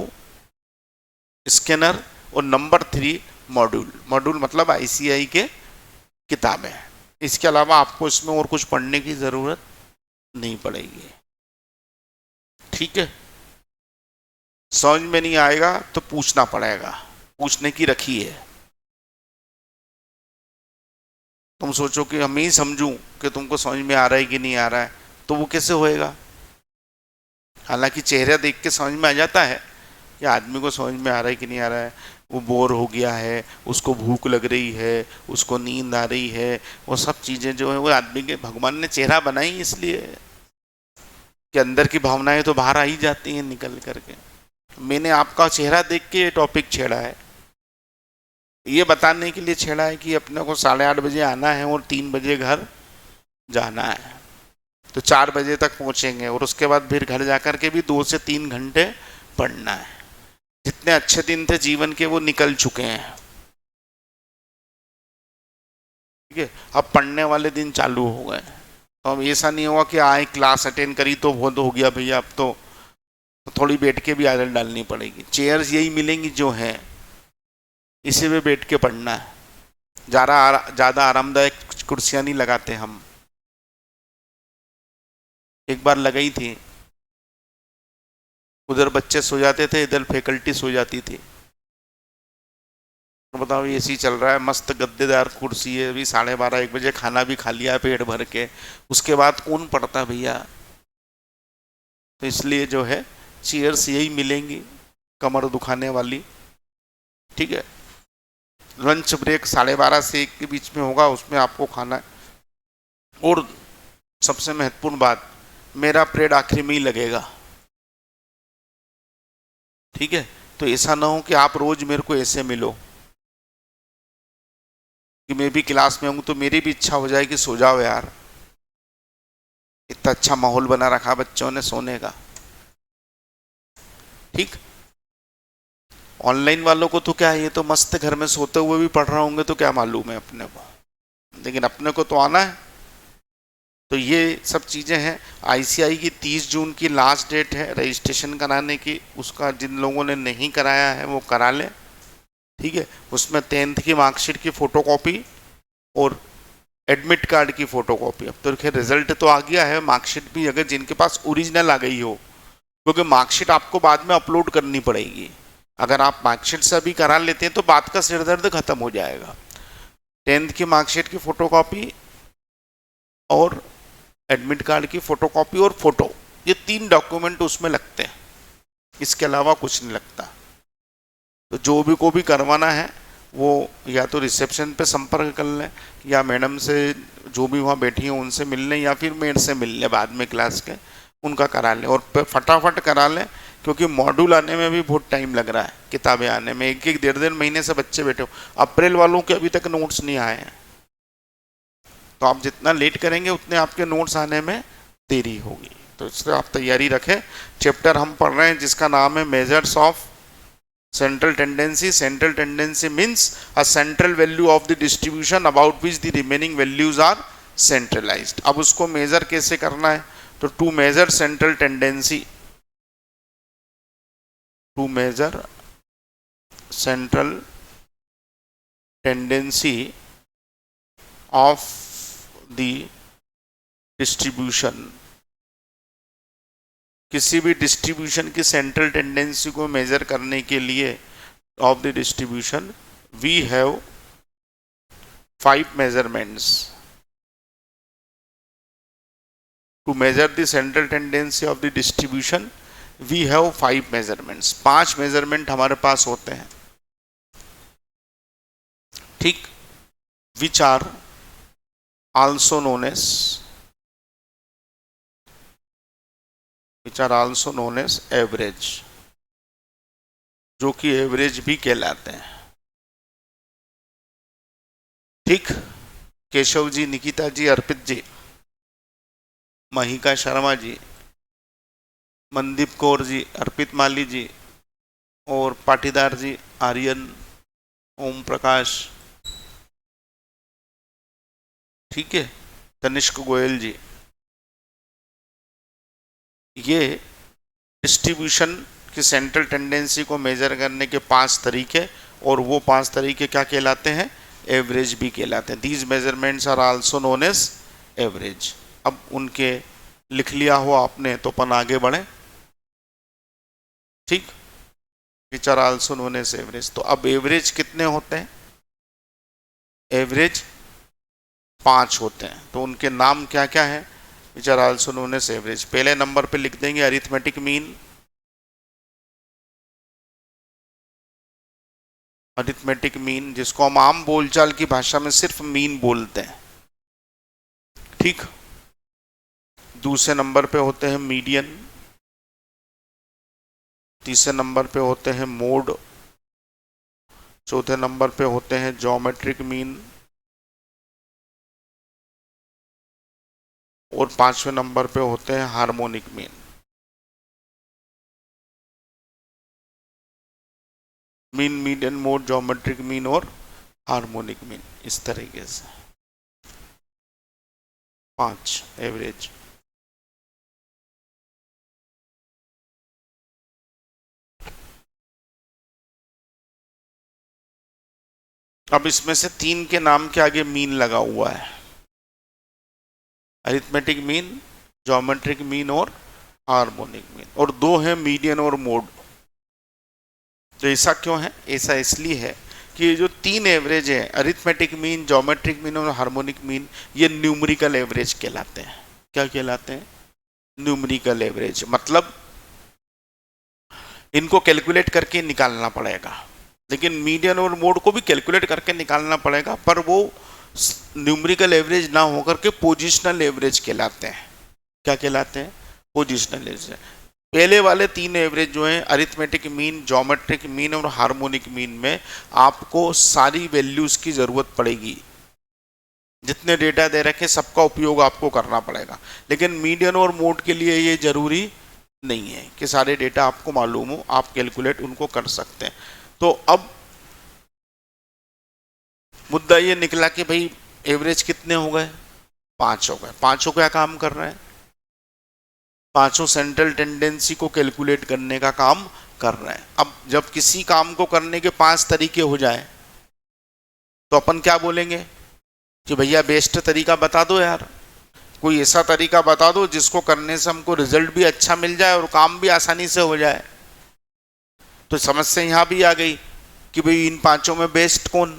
स्कैनर, और नंबर 3 मॉड्यूल। मॉड्यूल मतलब ICI के किताबें। इसके अलावा आपको इसमें और कुछ पढ़ने की ज़रूरत नहीं पड़ेगी। ठीक है। समझ में नहीं आएगा तो पूछना पड़ेगा, पूछने की रखी है। तुम सोचो कि हम ही समझूं कि तुमको समझ में आ रहा है कि नहीं आ रहा है, तो वो कैसे होएगा। हालांकि चेहरा देख के समझ में आ जाता है कि आदमी को समझ में आ रहा है कि नहीं आ रहा है। वो बोर हो गया है, उसको भूख लग रही है, उसको नींद आ रही है, वो सब चीज़ें जो है वो आदमी के भगवान ने चेहरा बनाई इसलिए कि अंदर की भावनाएं तो बाहर आ ही जाती हैं निकल करके। मैंने आपका चेहरा देख के ये टॉपिक छेड़ा है, ये बताने के लिए छेड़ा है कि अपने को 8:30 बजे आना है और 3 बजे घर जाना है, तो 4 बजे तक पहुंचेंगे, और उसके बाद फिर घर जाकर के भी 2 से 3 घंटे पढ़ना है। जितने अच्छे दिन थे जीवन के वो निकल चुके हैं। ठीक है। अब पढ़ने वाले दिन चालू हो गए। तो अब ऐसा नहीं होगा कि आए क्लास अटेंड करी तो बहुत हो गया भैया, अब तो थोड़ी बैठ के भी आदत डालनी पड़ेगी। चेयर्स यही मिलेंगी जो हैं, इसी में बैठ के पढ़ना है। ज़्यादा आरामदायक कुर्सियाँ नहीं लगाते हम। एक बार लगाई थी, उधर बच्चे सो जाते थे, इधर फैकल्टी सो जाती थी। तो बताओ AC चल रहा है, मस्त गद्देदार कुर्सी है, अभी 12:30 1 बजे खाना भी खा लिया पेट भर के, उसके बाद कौन पढ़ता भैया। तो इसलिए जो है चेयर्स यही मिलेंगी, कमर दुखाने वाली। ठीक है। लंच ब्रेक 12:30 से 1 के बीच में होगा, उसमें आपको खाना है। और सबसे महत्वपूर्ण बात, मेरा पीरियड आखिरी में ही लगेगा। ठीक है। तो ऐसा ना हो कि आप रोज मेरे को ऐसे मिलो, कि मैं भी क्लास में हूँ तो मेरी भी इच्छा हो जाए कि सो जाओ यार, इतना अच्छा माहौल बना रखा बच्चों ने सोने का। ठीक, ऑनलाइन वालों को तो क्या है, ये तो मस्त घर में सोते हुए भी पढ़ रहे होंगे तो क्या मालूम है अपने को, लेकिन अपने को तो आना है। तो ये सब चीज़ें हैं। आईसीआई की 30 जून की लास्ट डेट है रजिस्ट्रेशन कराने की, उसका जिन लोगों ने नहीं कराया है वो करा लें। ठीक है, उसमें 10th की मार्कशीट की फोटोकॉपी और एडमिट कार्ड की फोटोकॉपी। अब तो खैर रिजल्ट तो आ गया है, मार्कशीट भी अगर जिनके पास ओरिजिनल आ गई हो, क्योंकि मार्कशीट आपको बाद में अपलोड करनी पड़ेगी। अगर आप मार्कशीट से अभी करा लेते हैं तो बात का सिरदर्द खत्म हो जाएगा। 10th की मार्कशीट की फोटोकॉपी और एडमिट कार्ड की फोटोकॉपी और फोटो, ये 3 डॉक्यूमेंट उसमें लगते हैं, इसके अलावा कुछ नहीं लगता। तो जो भी को भी करवाना है वो या तो रिसेप्शन पे संपर्क कर लें, या मैडम से जो भी वहाँ बैठी हैं उनसे मिल लें, या फिर मेरे से मिल लें बाद में क्लास के, उनका करा लें। और फटाफट करा लें, क्योंकि मॉड्यूल आने में भी बहुत टाइम लग रहा है, किताबें आने में 1-1, 1.5 महीने से बच्चे बैठे हो। अप्रैल वालों के अभी तक नोट्स नहीं आए हैं, तो आप जितना लेट करेंगे उतने आपके नोट्स आने में देरी होगी। तो इससे आप तैयारी रखें। चैप्टर हम पढ़ रहे हैं जिसका नाम है measures of central tendency. Central tendency means a central value of the distribution about which the remaining values are centralized. अब उसको मेजर कैसे करना है, तो to measure central tendency, to measure central tendency of the distribution, किसी भी distribution की central tendency को मेजर करने के लिए of the distribution we have 5 measurements. To measure the central tendency of the distribution we have 5 measurements. 5 measurement हमारे पास होते हैं। ठीक, which are also known as average, जो कि एवरेज भी कहलाते हैं। ठीक, केशव जी, निकिता जी, अर्पित जी, महिका शर्मा जी, मनदीप कौर जी, अर्पित माली जी और पाटीदार जी, आर्यन, ओम प्रकाश, ठीक है, तनिष्क गोयल जी। ये डिस्ट्रीब्यूशन की सेंट्रल टेंडेंसी को मेजर करने के 5 तरीके, और वो 5 तरीके क्या कहलाते हैं, एवरेज भी कहलाते हैं। These measurements are also known as average. अब उनके लिख लिया हो आपने तो अपन आगे बढ़े। ठीक, which are also known as average. तो अब एवरेज कितने होते हैं, एवरेज 5 होते हैं। तो उनके नाम क्या क्या है, which are also known as average. पहले नंबर पे लिख देंगे अरिथमेटिक मीन, अरिथमेटिक मीन जिसको हम आम बोलचाल की भाषा में सिर्फ मीन बोलते हैं। ठीक, दूसरे नंबर पे होते हैं मीडियन, तीसरे नंबर पे होते हैं मोड, चौथे नंबर पे होते हैं ज्योमेट्रिक मीन, और 5वें नंबर पे होते हैं harmonic mean. Mean, median, mode, geometric mean और हार्मोनिक मीन, इस तरीके से 5 एवरेज। अब इसमें से 3 के नाम के आगे मीन लगा हुआ है, अरिथमेटिक मीन, ज्योमेट्रिक मीन और हार्मोनिक मीन, और 2 है मीडियन और मोड। तो ऐसा क्यों है, ऐसा इसलिए है कि ये जो 3 एवरेज है, अरिथमेटिक मीन, ज्योमेट्रिक मीन और हार्मोनिक मीन, ये न्यूमेरिकल एवरेज कहलाते हैं। क्या कहलाते हैं, न्यूमेरिकल एवरेज। मतलब इनको कैलकुलेट करके निकालना पड़ेगा, लेकिन मीडियन और मोड को भी कैलकुलेट करके निकालना पड़ेगा, पर वो न्यूमेरिकल एवरेज ना होकर के पोजिशनल एवरेज कहलाते हैं। क्या कहलाते हैं, पोजिशनल एवरेज। पहले वाले 3 एवरेज जो हैं, अरिथमेटिक मीन, ज्योमेट्रिक मीन और हार्मोनिक मीन में आपको सारी वैल्यूज की जरूरत पड़ेगी, जितने डेटा दे रखे सबका उपयोग आपको करना पड़ेगा, लेकिन मीडियन और मोड के लिए ये जरूरी नहीं है कि सारे डेटा आपको मालूम हो, आप कैलकुलेट उनको कर सकते हैं। तो अब मुद्दा ये निकला कि भाई एवरेज कितने हो गए, 5 हो गए। पांचों क्या काम कर रहे हैं, पांचों सेंट्रल टेंडेंसी को कैलकुलेट करने का काम कर रहे हैं। अब जब किसी काम को करने के 5 तरीके हो जाए तो अपन क्या बोलेंगे कि भैया बेस्ट तरीका बता दो यार, कोई ऐसा तरीका बता दो जिसको करने से हमको रिजल्ट भी अच्छा मिल जाए और काम भी आसानी से हो जाए। तो समस्या यहाँ भी आ गई कि भाई इन पांचों में बेस्ट कौन,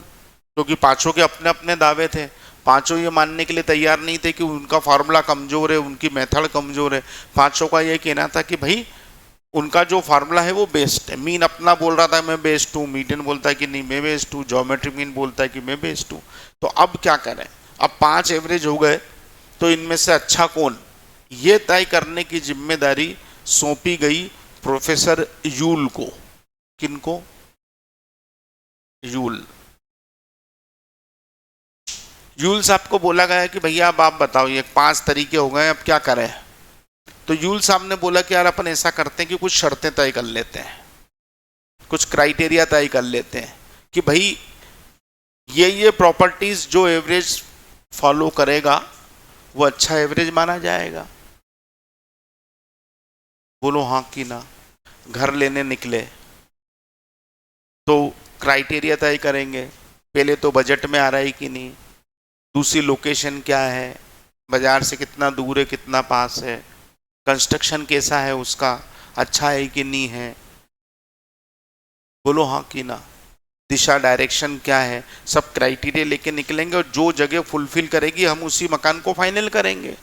क्योंकि पांचों के अपने अपने दावे थे। पांचों ये मानने के लिए तैयार नहीं थे कि उनका फार्मूला कमजोर है, उनकी मेथड कमजोर है। पांचों का ये कहना था कि भाई उनका जो फार्मूला है वो बेस्ट है। मीन अपना बोल रहा था मैं बेस्ट हूँ, मीडियन बोलता है कि नहीं मैं बेस्ट हूँ, ज्योमेट्री मीन बोलता है कि मैं बेस्ट हूँ। तो अब क्या करें, अब 5 एवरेज हो गए, तो इनमें से अच्छा कौन, ये तय करने की जिम्मेदारी सौंपी गई प्रोफेसर यूल को। किनको, यूल। यूल साहब को बोला गया कि भैया अब आप बताओ, ये 5 तरीके हो गए, अब क्या करें। तो यूल साहब ने बोला कि यार अपन ऐसा करते हैं कि कुछ शर्तें तय कर लेते हैं, कुछ क्राइटेरिया तय कर लेते हैं कि भाई ये प्रॉपर्टीज जो एवरेज फॉलो करेगा वो अच्छा एवरेज माना जाएगा। बोलो हाँ कि ना। घर लेने निकले तो क्राइटेरिया तय करेंगे, पहले तो बजट में आ रहा है कि नहीं, दूसरी लोकेशन क्या है, बाजार से कितना दूर है कितना पास है, कंस्ट्रक्शन कैसा है उसका, अच्छा है कि नहीं है। बोलो हाँ कि ना। दिशा डायरेक्शन क्या है, सब क्राइटेरिया लेके निकलेंगे और जो जगह फुलफिल करेगी हम उसी मकान को फाइनल करेंगे।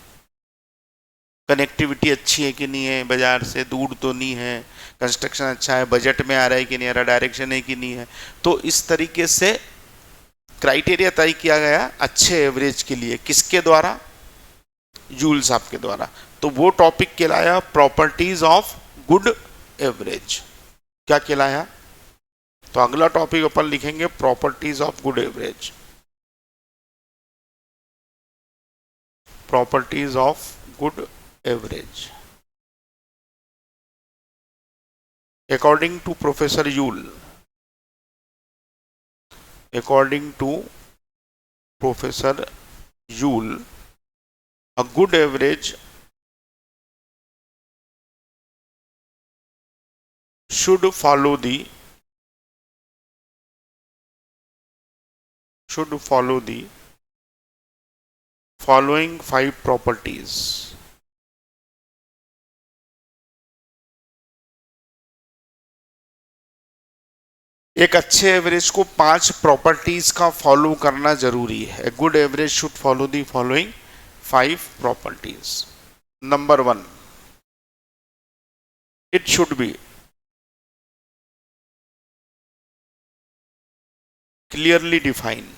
कनेक्टिविटी अच्छी है कि नहीं है, बाजार से दूर तो नहीं है, कंस्ट्रक्शन अच्छा है, बजट में आ रहा है कि नहीं आ रहा, डायरेक्शन है कि नहीं है। तो इस तरीके से क्राइटेरिया तय किया गया अच्छे एवरेज के लिए, किसके द्वारा, यूल साहब के द्वारा। तो वो टॉपिक कहलाया प्रॉपर्टीज ऑफ गुड एवरेज। क्या कहलाया, तो अगला टॉपिक अपन लिखेंगे properties of good average. Properties of good average according to Professor Yule, according to Professor Yule, a good average should follow the following 5 properties. एक अच्छे एवरेज को 5 properties का follow करना जरूरी है। Good average should follow the following 5 properties. Number 1, it should be clearly define.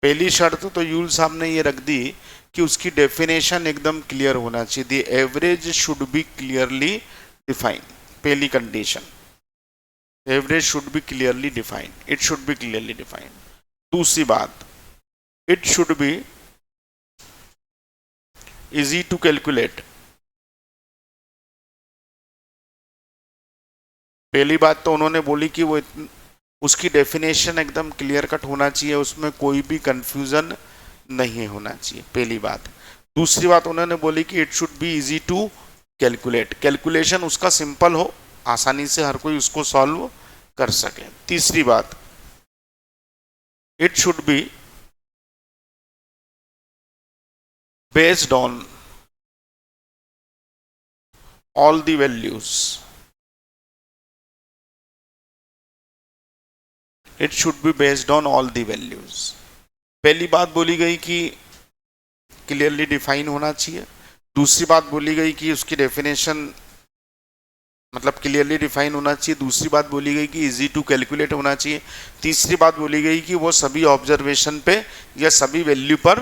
पहली शर्त तो यूल साहब ने ये रख दी कि उसकी डेफिनेशन एकदम क्लियर होना चाहिए। The average should be clearly define, पहली condition, average should be clearly define, it should be clearly define. दूसरी बात, it should be easy to calculate. पहली बात तो उन्होंने बोली कि वो उसकी डेफिनेशन एकदम क्लियर कट होना चाहिए, उसमें कोई भी कंफ्यूजन नहीं होना चाहिए, पहली बात। दूसरी बात उन्होंने बोली कि it should be easy to calculate, calculation उसका सिंपल हो, आसानी से हर कोई उसको सॉल्व कर सके। तीसरी बात, it should be based on all the values, it should be based on all the values. पहली बात बोली गई कि क्लियरली डिफाइन होना चाहिए। दूसरी बात बोली गई कि उसकी डेफिनेशन मतलब क्लियरली डिफाइन होना चाहिए। दूसरी बात बोली गई कि इजी टू कैलकुलेट होना चाहिए। तीसरी बात बोली गई कि वो सभी ऑब्जर्वेशन पे या सभी वैल्यू पर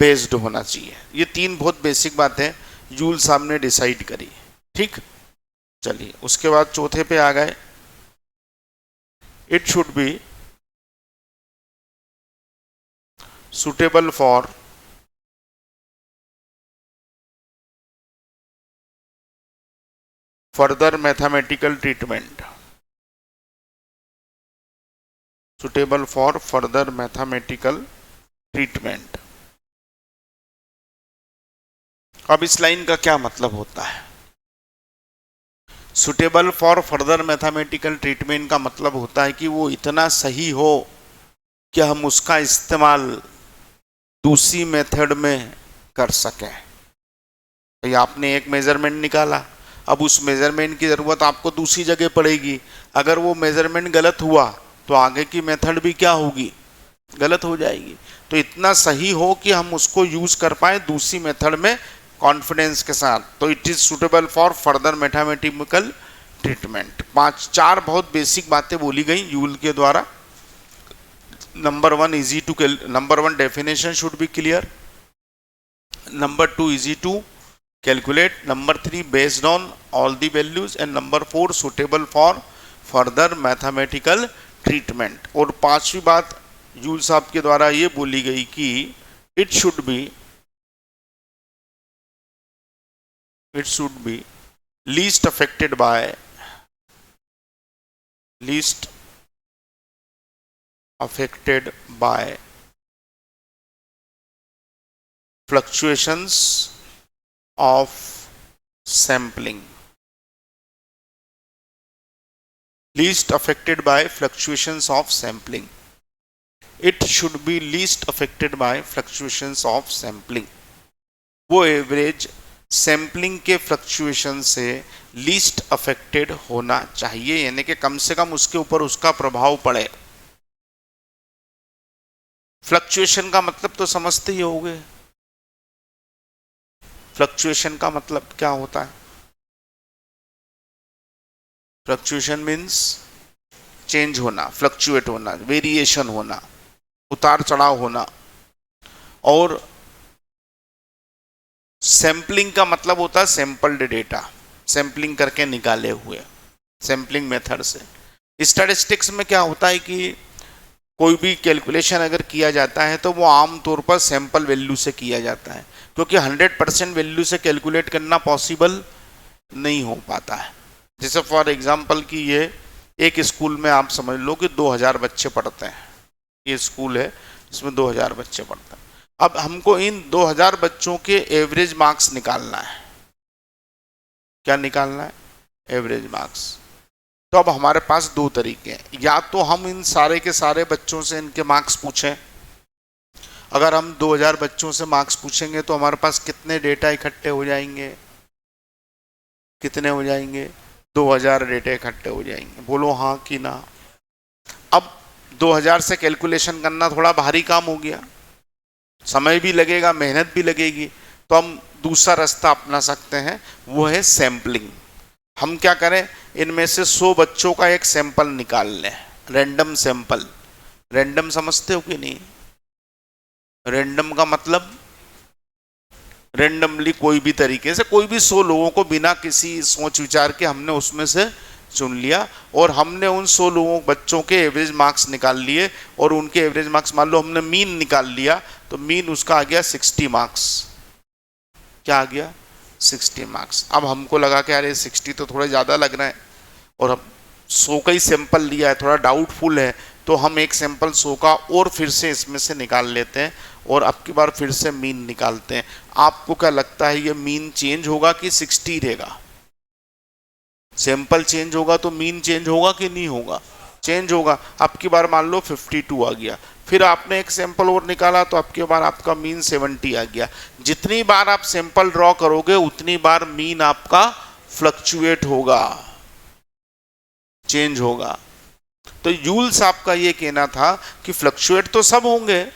बेस्ड होना चाहिए। ये 3 बहुत बेसिक बातें यूल साहब ने डिसाइड करी। ठीक, चलिए उसके बाद चौथे पे आ गए, it should B suitable for further mathematical treatment, suitable for further mathematical treatment। अब इस लाइन का क्या मतलब होता है? Suitable for further mathematical treatment का मतलब होता है कि वो इतना सही हो कि हम उसका इस्तेमाल दूसरी मेथड में कर सकें। तो आपने एक मेजरमेंट निकाला, अब उस मेजरमेंट की ज़रूरत आपको दूसरी जगह पड़ेगी। अगर वो मेजरमेंट गलत हुआ तो आगे की मेथड भी क्या होगी? गलत हो जाएगी। तो इतना सही हो कि हम उसको यूज़ कर पाए दूसरी मेथड में कॉन्फिडेंस के साथ। तो it is suitable for further mathematical treatment. चार बहुत बेसिक बातें बोली गई यूल के द्वारा। Number one definition should be clear, number 2 easy to calculate, number 3 based on all the values, and number 4 suitable for further mathematical treatment. और पांचवी बात यूल साहब के द्वारा ये बोली गई कि it should B least affected by fluctuations of sampling, least affected by fluctuations of sampling। It should be least affected by fluctuations of sampling। वो एवरेज सैम्पलिंग के फ्लक्चुएशन से लीस्ट अफेक्टेड होना चाहिए, यानी कि कम से कम उसके ऊपर उसका प्रभाव पड़े। फ्लक्चुएशन का मतलब तो समझते ही होंगे। फ्लक्चुएशन का मतलब क्या होता है? फ्लक्चुएशन मीन्स चेंज होना, फ्लक्चुएट होना, वेरिएशन होना, उतार चढ़ाव होना। और सैम्पलिंग का मतलब होता है सैंपल्ड डेटा, सैम्पलिंग करके निकाले हुए, सैम्पलिंग मेथड से। स्टैटिस्टिक्स में क्या होता है कि कोई भी कैलकुलेशन अगर किया जाता है तो वो आमतौर पर सैंपल वैल्यू से किया जाता है, क्योंकि 100% वैल्यू से कैलकुलेट करना पॉसिबल नहीं हो पाता है। जैसे फॉर एग्जांपल कि ये एक स्कूल में आप समझ लो कि 2000 बच्चे पढ़ते हैं, ये स्कूल है इसमें 2000 बच्चे पढ़ते हैं। अब हमको इन 2000 बच्चों के एवरेज मार्क्स निकालना है। क्या निकालना है? Average marks. तो अब हमारे पास दो तरीके हैं, या तो हम इन सारे के सारे बच्चों से इनके मार्क्स पूछें। अगर हम 2000 बच्चों से मार्क्स पूछेंगे तो हमारे पास कितने डेटा इकट्ठे हो जाएंगे? कितने हो जाएंगे? 2000 डेटा इकट्ठे हो जाएंगे। बोलो हाँ कि ना। अब 2000 से कैलकुलेशन करना थोड़ा भारी काम हो गया, समय भी लगेगा, मेहनत भी लगेगी। तो हम दूसरा रास्ता अपना सकते हैं, वो है सैम्पलिंग। हम क्या करें, इनमें से 100 बच्चों का एक सैंपल निकाल लें, रैंडम सैंपल। रैंडम समझते हो कि नहीं? रैंडम का मतलब रैंडमली कोई भी तरीके से कोई भी 100 लोगों को बिना किसी सोच विचार के हमने उसमें से चुन लिया, और हमने उन 100 लोगों बच्चों के एवरेज मार्क्स निकाल लिए, और उनके एवरेज मार्क्स मान लो हमने मीन निकाल लिया, तो मीन उसका आ गया 60 मार्क्स। क्या आ गया? 60 मार्क्स। अब हमको लगा कि अरे 60 तो थोड़ा ज़्यादा लग रहा है, और हम 100 का ही सैंपल लिया है, थोड़ा डाउटफुल है, तो हम एक सैंपल 100 का और फिर से इसमें से निकाल लेते हैं, और अब की बार फिर से मीन निकालते हैं। आपको क्या लगता है, ये मीन चेंज होगा कि 60 रहेगा? सैंपल चेंज होगा तो मीन चेंज होगा कि नहीं होगा? चेंज होगा। अब की बार मान लो 52 आ गया, फिर आपने एक सैंपल और निकाला तो अब की बार आपका मीन 70 आ गया। जितनी बार आप सैंपल ड्रॉ करोगे उतनी बार मीन आपका फ्लक्चुएट होगा, चेंज होगा। तो यूल साहब का ये कहना था कि फ्लक्चुएट तो सब होंगे,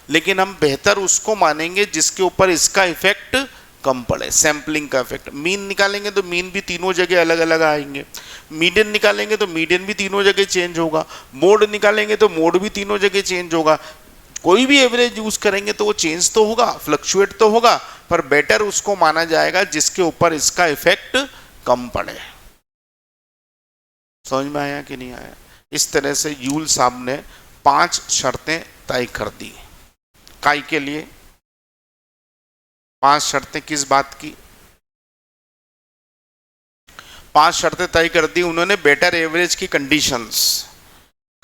लेकिन हम बेहतर उसको मानेंगे जिसके ऊपर इसका इफेक्ट कम पड़े, सैम्पलिंग का इफेक्ट। मीन निकालेंगे तो मीन भी तीनों जगह अलग अलग आएंगे, मीडियन निकालेंगे तो मीडियन भी तीनों जगह चेंज होगा, मोड निकालेंगे तो मोड भी तीनों जगह चेंज होगा। कोई भी एवरेज यूज करेंगे तो वो चेंज तो होगा, फ्लक्चुएट तो होगा, पर बेटर उसको माना जाएगा जिसके ऊपर इसका इफेक्ट कम पड़े। समझ में आया कि नहीं आया? इस तरह से यूल साहब ने 5 शर्तें तय कर दी। काय के लिए? 5 शर्तें किस बात की? 5 शर्तें तय कर दी उन्होंने बेटर एवरेज की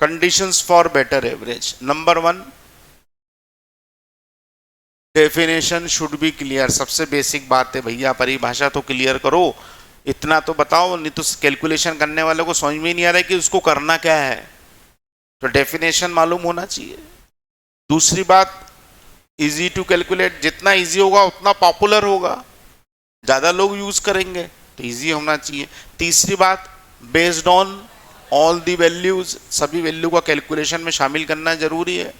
conditions for better average. Number 1, definition should be clear. सबसे बेसिक बात है भैया, परिभाषा तो क्लियर करो, इतना तो बताओ, नहीं तो कैलकुलेशन करने वालों को समझ में नहीं आ रहा है कि उसको करना क्या है। तो डेफिनेशन मालूम होना चाहिए। दूसरी बात, इजी टू कैलकुलेट, जितना इजी होगा उतना पॉपुलर होगा, ज्यादा लोग यूज करेंगे, तो इजी होना चाहिए। तीसरी बात, based on all the values, सभी वैल्यू का कैलकुलेशन में शामिल करना जरूरी है।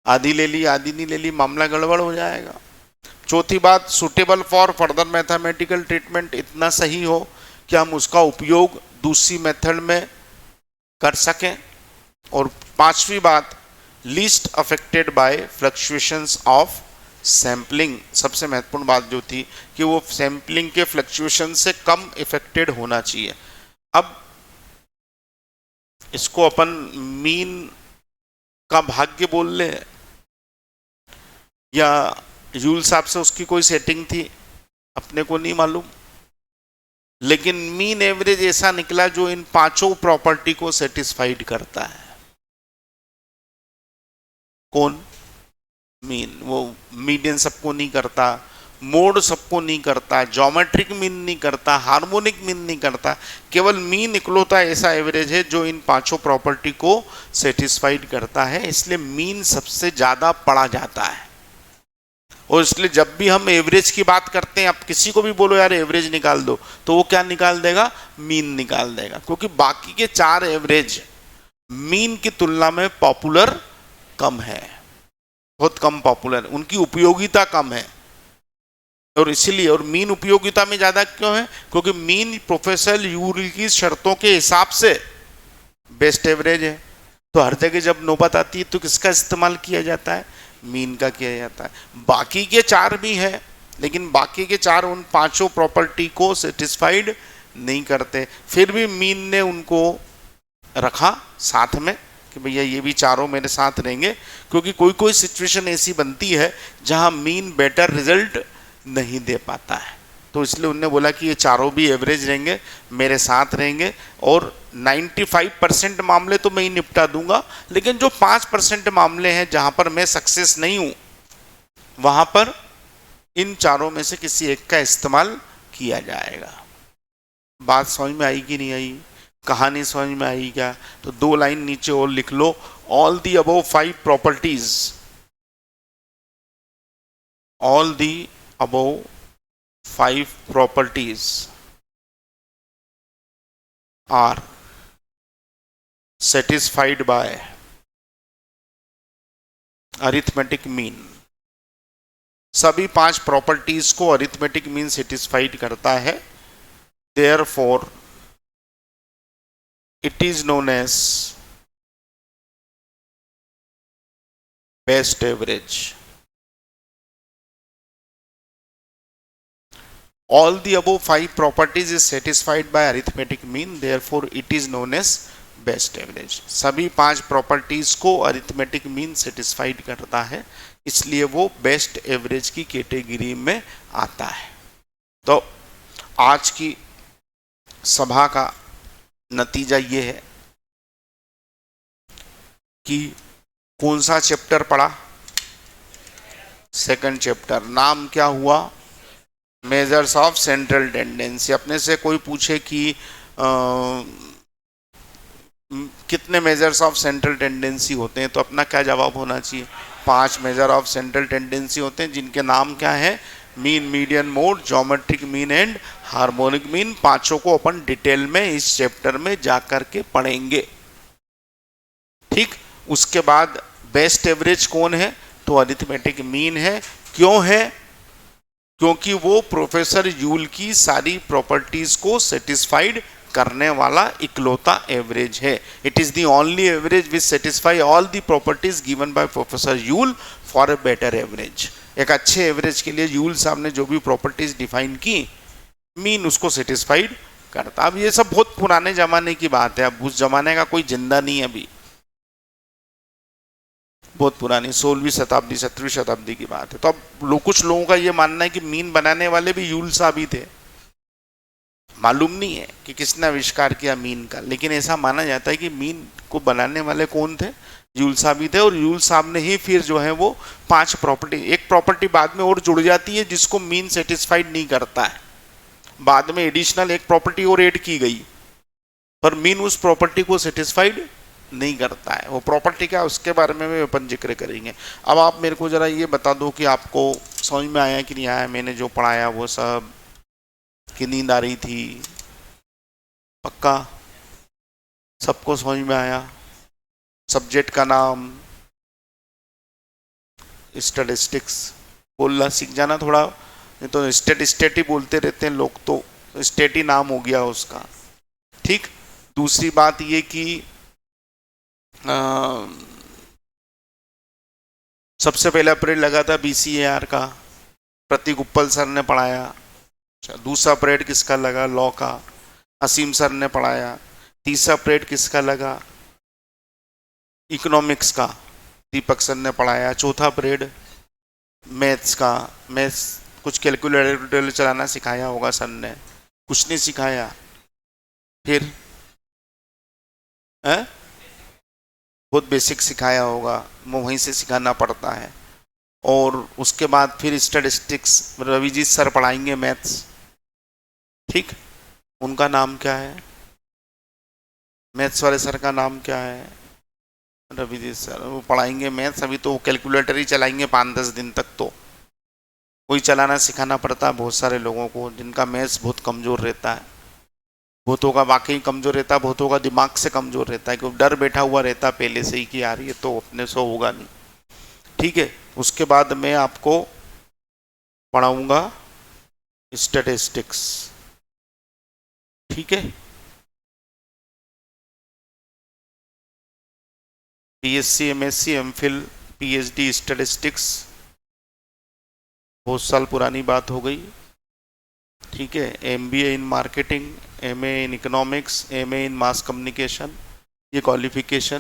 आधी ले ली आधी नहीं ले ली, मामला गड़बड़ हो जाएगा। चौथी बात, suitable for further mathematical treatment, इतना सही हो कि हम उसका उपयोग दूसरी मेथड में कर सकें। और पांचवी बात, least affected by fluctuations of sampling, सबसे महत्वपूर्ण बात जो थी कि वो सैम्पलिंग के फ्लक्चुएशन से कम इफेक्टेड होना चाहिए। अब इसको अपन मीन का भाग्य बोल ले या यूल साहब से उसकी कोई सेटिंग थी, अपने को नहीं मालूम, लेकिन मीन एवरेज ऐसा निकला जो इन पांचों प्रॉपर्टी को सेटिस्फाइड करता है। कौन? मीन। वो मीडियन सबको नहीं करता, मोड सबको नहीं करता, ज्योमेट्रिक मीन नहीं करता, हार्मोनिक मीन नहीं करता, केवल मीन इकलौता ऐसा एवरेज है जो इन पांचों प्रॉपर्टी को सेटिस्फाइड करता है। इसलिए मीन सबसे ज्यादा पढ़ा जाता है। और इसलिए जब भी हम एवरेज की बात करते हैं, आप किसी को भी बोलो यार एवरेज निकाल दो, तो वो क्या निकाल देगा? मीन निकाल देगा, क्योंकि बाकी के 4 एवरेज मीन की तुलना में पॉपुलर कम है, बहुत कम पॉपुलर, उनकी उपयोगिता कम है। और इसीलिए, और मीन उपयोगिता में ज्यादा क्यों है? क्योंकि मीन प्रोफेसर यूल की शर्तों के हिसाब से बेस्ट एवरेज है। तो हर जगह जब नौबत आती है तो किसका इस्तेमाल किया जाता है? मीन का किया जाता है। बाकी के 4 भी हैं, लेकिन बाकी के 4 उन पांचों प्रॉपर्टी को सेटिस्फाइड नहीं करते, फिर भी मीन ने उनको रखा साथ में कि भैया ये भी चारों मेरे साथ रहेंगे, क्योंकि कोई कोई सिचुएशन ऐसी बनती है जहां मीन बेटर रिजल्ट नहीं दे पाता है। तो इसलिए उन्होंने बोला कि ये चारों भी एवरेज रहेंगे, मेरे साथ रहेंगे, और 95% मामले तो मैं ही निपटा दूंगा, लेकिन जो 5% मामले हैं जहां पर मैं सक्सेस नहीं हूं, वहां पर इन चारों में से किसी एक का इस्तेमाल किया जाएगा। बात समझ में आई कि नहीं आई? कहानी समझ में आई क्या? तो 2 लाइन नीचे और लिख लो, all the above 5 properties, all the above 5 properties are satisfied by arithmetic mean। सभी 5 प्रॉपर्टीज को अरिथमेटिक मीन सेटिस्फाइड करता है, therefore it is known as best average। All the above 5 properties is satisfied by arithmetic mean, therefore it is known as best average। सभी 5 properties को arithmetic mean satisfied करता है, इसलिए वो best average की category में आता है। तो आज की सभा का नतीजा ये है कि कौन सा चैप्टर पढ़ा? Second chapter. नाम क्या हुआ? Measures of central tendency. अपने से कोई पूछे कि कितने मेजर्स ऑफ सेंट्रल टेंडेंसी होते हैं, तो अपना क्या जवाब होना चाहिए? 5 मेजर ऑफ सेंट्रल टेंडेंसी होते हैं, जिनके नाम क्या है? Mean, median, mode, geometric mean and harmonic mean. पांचों को अपन डिटेल में इस चैप्टर में जाकर के पढ़ेंगे, ठीक। उसके बाद बेस्ट एवरेज कौन है? तो अरिथमेटिक मीन है। क्यों है? क्योंकि वो प्रोफेसर यूल की सारी प्रॉपर्टीज को सेटिस्फाइड करने वाला इकलौता एवरेज है। It is the only average which satisfy all the properties given by professor you'll for a better average. एक अच्छे एवरेज के लिए यूल साहब ने जो भी प्रॉपर्टीज डिफाइन की, मीन उसको सेटिस्फाइड करता। अब ये सब बहुत पुराने जमाने की बात है, अब उस जमाने का कोई जिंदा नहीं है अभी। बहुत पुरानी 16वीं शताब्दी 17वीं शताब्दी की बात है। तो अब कुछ लोगों का ये मानना है कि मीन बनाने वाले भी यूल साहब ही थे। मालूम नहीं है कि किसने आविष्कार किया मीन का, लेकिन ऐसा माना जाता है कि मीन को बनाने वाले कौन थे, यूल साहब ही थे। और यूल साहब ने ही फिर जो है वो 5 प्रॉपर्टी, एक प्रॉपर्टी बाद में और जुड़ जाती है जिसको मीन सेटिस्फाइड नहीं करता है, बाद में एडिशनल एक प्रॉपर्टी और ऐड की गई, पर मीन उस प्रॉपर्टी को सेटिस्फाइड नहीं करता है। वो प्रॉपर्टी क्या उसके बारे में भी अपन जिक्र करेंगे। अब आप मेरे को जरा ये बता दो कि आपको समझ में आया कि नहीं आया, मैंने जो पढ़ाया वो सब, कि नींद आ रही थी? पक्का सबको समझ में आया? सब्जेक्ट का नाम स्टैटिस्टिक्स बोलना सीख जाना थोड़ा, नहीं तो स्टेट ही बोलते रहते हैं लोग, तो स्टेट ही नाम हो गया उसका। ठीक। दूसरी बात ये कि सबसे पहला पीरियड लगा था BCAR का, प्रतीक उपल सर ने पढ़ाया। दूसरा पीरियड किसका लगा? लॉ का, असीम सर ने पढ़ाया। तीसरा पीरियड किसका लगा? इकोनॉमिक्स का, दीपक सर ने पढ़ाया। चौथा पीरियड मैथ्स का, मैथ्स कुछ कैलकुलेटर चलाना सिखाया होगा सर ने, कुछ नहीं सिखाया? फिर बहुत बेसिक सिखाया होगा, वो वहीं से सिखाना पड़ता है। और उसके बाद फिर स्टैटिस्टिक्स रविजीत सर पढ़ाएंगे मैथ्स। ठीक। उनका नाम क्या है? मैथ्स वाले सर का नाम क्या है? रविजीत सर। वो पढ़ाएंगे मैथ्स। अभी तो कैलकुलेटर ही चलाएंगे 5-10 दिन तक, तो वही चलाना सिखाना पड़ता है बहुत सारे लोगों को जिनका मैथ्स बहुत कमज़ोर रहता है। बहुतों का वाकई कमज़ोर रहता है, बहुतों का दिमाग से कमज़ोर रहता है, क्योंकि डर बैठा हुआ रहता है पहले से ही कि यार ये तो अपने से होगा नहीं। ठीक है। उसके बाद मैं आपको पढ़ाऊंगा स्टैटिस्टिक्स। ठीक है। BSc MSc MPhil PhD statistics, बहुत साल पुरानी बात हो गई। ठीक है। MBA in marketing, MA in economics, MA in mass communication, ये क्वालिफिकेशन।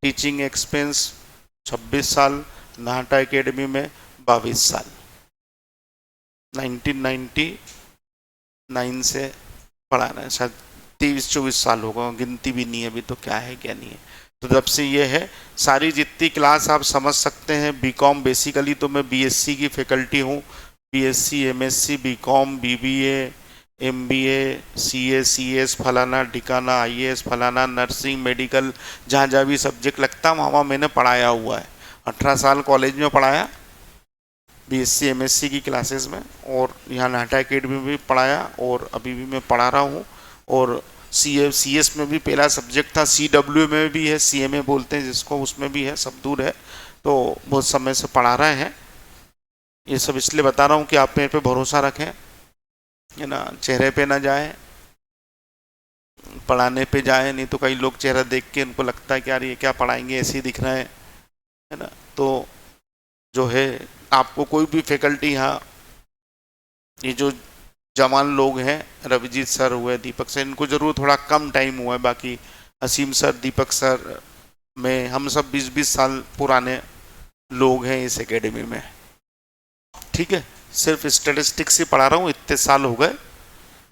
टीचिंग एक्सपेंस 26 साल, नाहटा एकेडमी में 22 साल, 1999 से पढ़ाना है। शायद 23-24 साल होगा, गिनती भी नहीं है अभी तो, क्या है क्या नहीं है। तो जब से ये है सारी जितनी क्लास आप समझ सकते हैं। बीकॉम बेसिकली तो मैं BSc की फैकल्टी हूँ, BSc MSc BCom BBA MBA CA CS फलाना ठिकाना IAS फलाना, नर्सिंग मेडिकल, जहाँ जहाँ भी सब्जेक्ट लगता वहाँ मैंने पढ़ाया हुआ है। 18 साल कॉलेज में पढ़ाया BSc MSc की क्लासेस में, और यहाँ नाटा अकेडमी में भी पढ़ाया, और अभी भी मैं पढ़ा रहा हूँ। और CS में भी पहला सब्जेक्ट था, CW में भी है, CMA बोलते हैं जिसको, उसमें भी है, सब दूर है। तो बहुत समय से पढ़ा रहे हैं। ये सब इसलिए बता रहा हूँ कि आप मेरे पे भरोसा रखें, है ना, चेहरे पे ना जाए, पढ़ाने पे जाए। नहीं तो कई लोग चेहरा देख के उनको लगता है कि यार ये क्या पढ़ाएंगे, ऐसे ही दिख रहा है ना। तो जो है आपको कोई भी फैकल्टी यहाँ, ये जो जवान लोग हैं, रविजीत सर हुए, दीपक सर, इनको जरूर थोड़ा कम टाइम हुआ है, बाकी असीम सर दीपक सर में हम सब 20-20 साल पुराने लोग हैं इस एकेडमी में। ठीक है। सिर्फ स्टैटिस्टिक्स ही पढ़ा रहा हूँ, इतने साल हो गए,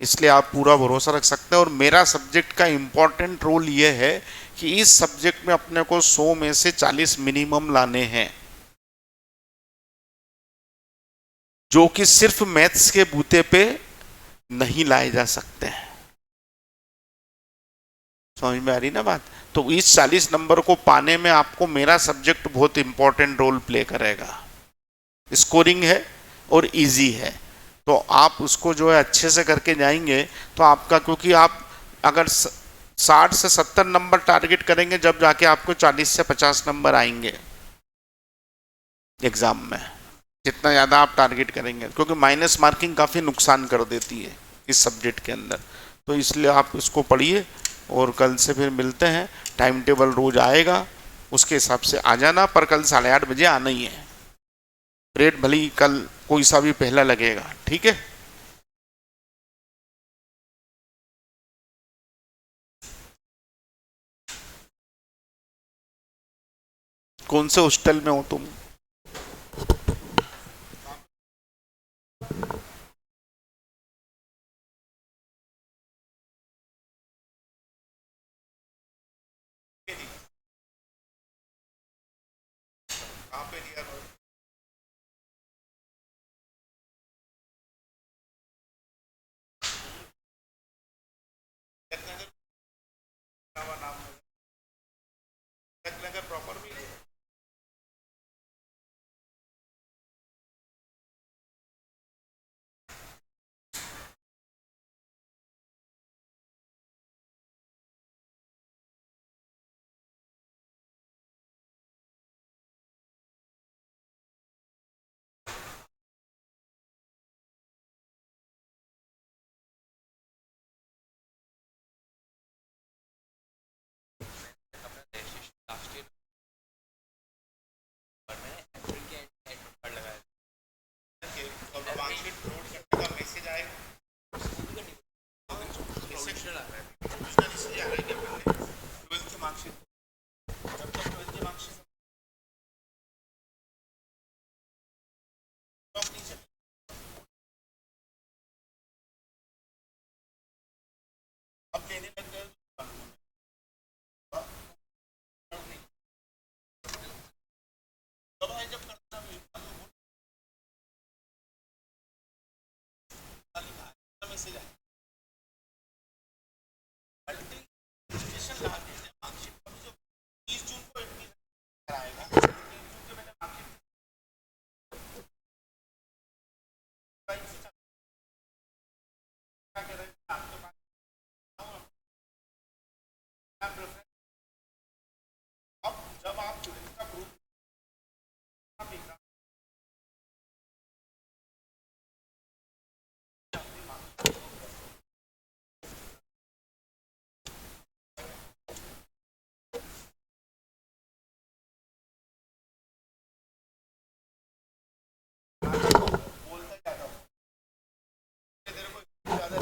इसलिए आप पूरा भरोसा रख सकते हैं। और मेरा सब्जेक्ट का इम्पोर्टेंट रोल ये है कि इस सब्जेक्ट में अपने को 100 में से 40 मिनिमम लाने हैं, जो कि सिर्फ मैथ्स के बूते पे नहीं लाए जा सकते हैं। समझ में आ रही ना बात? तो इस 40 नंबर को पाने में आपको मेरा सब्जेक्ट बहुत इंपॉर्टेंट रोल प्ले करेगा। स्कोरिंग है और इजी है, तो आप उसको जो है अच्छे से करके जाएंगे तो आपका, क्योंकि आप अगर 60 से 70 नंबर टारगेट करेंगे जब जाके आपको 40 से 50 नंबर आएंगे एग्जाम में, जितना ज़्यादा आप टारगेट करेंगे, क्योंकि माइनस मार्किंग काफ़ी नुकसान कर देती है इस सब्जेक्ट के अंदर। तो इसलिए आप इसको पढ़िए, और कल से फिर मिलते हैं। टाइम टेबल रोज आएगा, उसके हिसाब से आ जाना, पर कल 8:30 बजे आना ही है। परेड भली कल कोई सा भी पहला लगेगा, ठीक है। कौन से हॉस्टल में हो तुम? कहाँ पे लिया? नाम नगर प्रॉपर भी है। मार्कशीट लोड करने का मैसेज आएगा। मैसेज आ रहा है कि मैंने 12th की मार्कशीट, जब तक 12th की मार्कशीट नहीं चली, अब लेने लग गए जब करता मैसेज आएगा। रजिस्ट्रेशन ला के मार्कशीट अभी जो 30 जून को एडमिट कराएगा, 30 जून के मैंने मार्कशीट अब जब आप का ग्रुप बोलता जाता हूँ तेरे को ज्यादा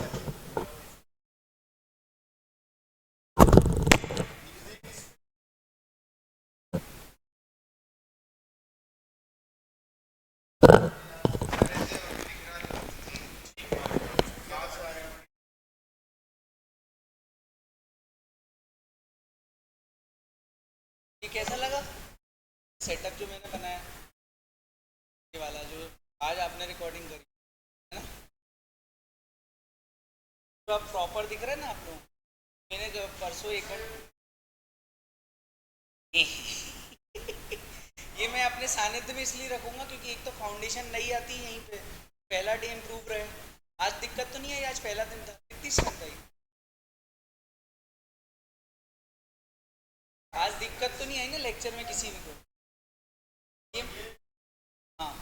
ये कैसा लगा सेटअप जो मैंने बनाया, ये वाला जो आज आपने रिकॉर्डिंग करी है ना, तो अब प्रॉपर दिख रहा है ना आप लोग। मैंने जब परसों एक ये मैं अपने सानिध्य में इसलिए रखूंगा क्योंकि एक तो फाउंडेशन नई आती है यहीं पे, पहला डे इम्प्रूव रहे। आज दिक्कत तो नहीं आई, आज पहला दिन था, कितनी सेकंड आई, आज दिक्कत तो नहीं आई ना लेक्चर में किसी भी को ये। हाँ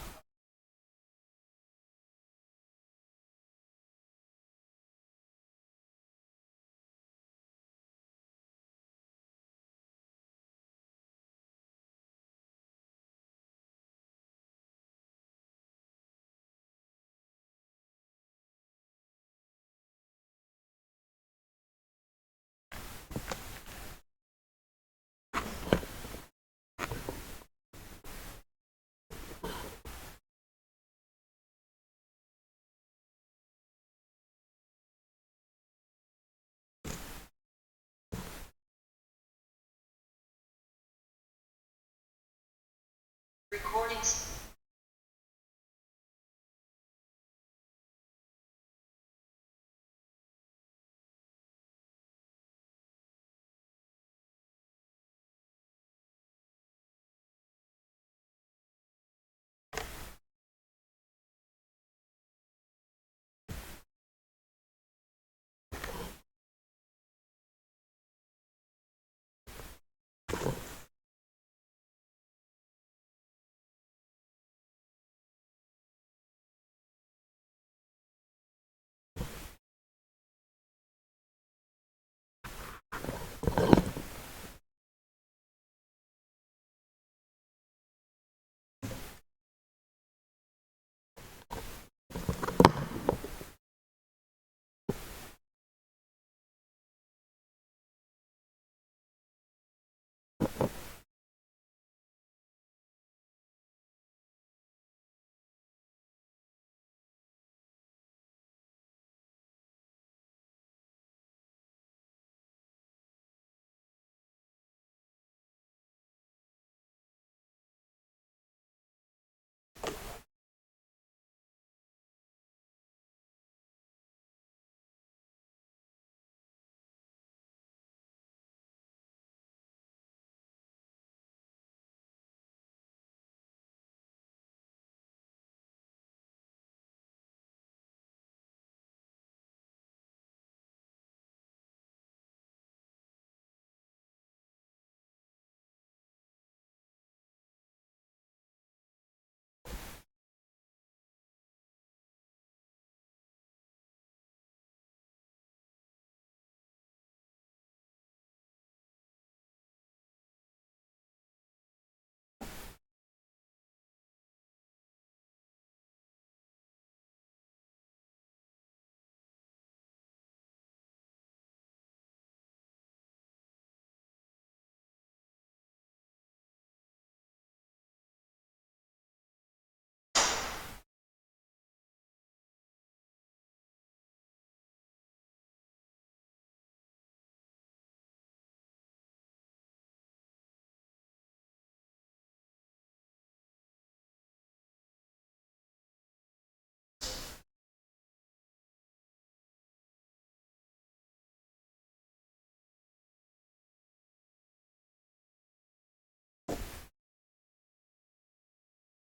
Recordings.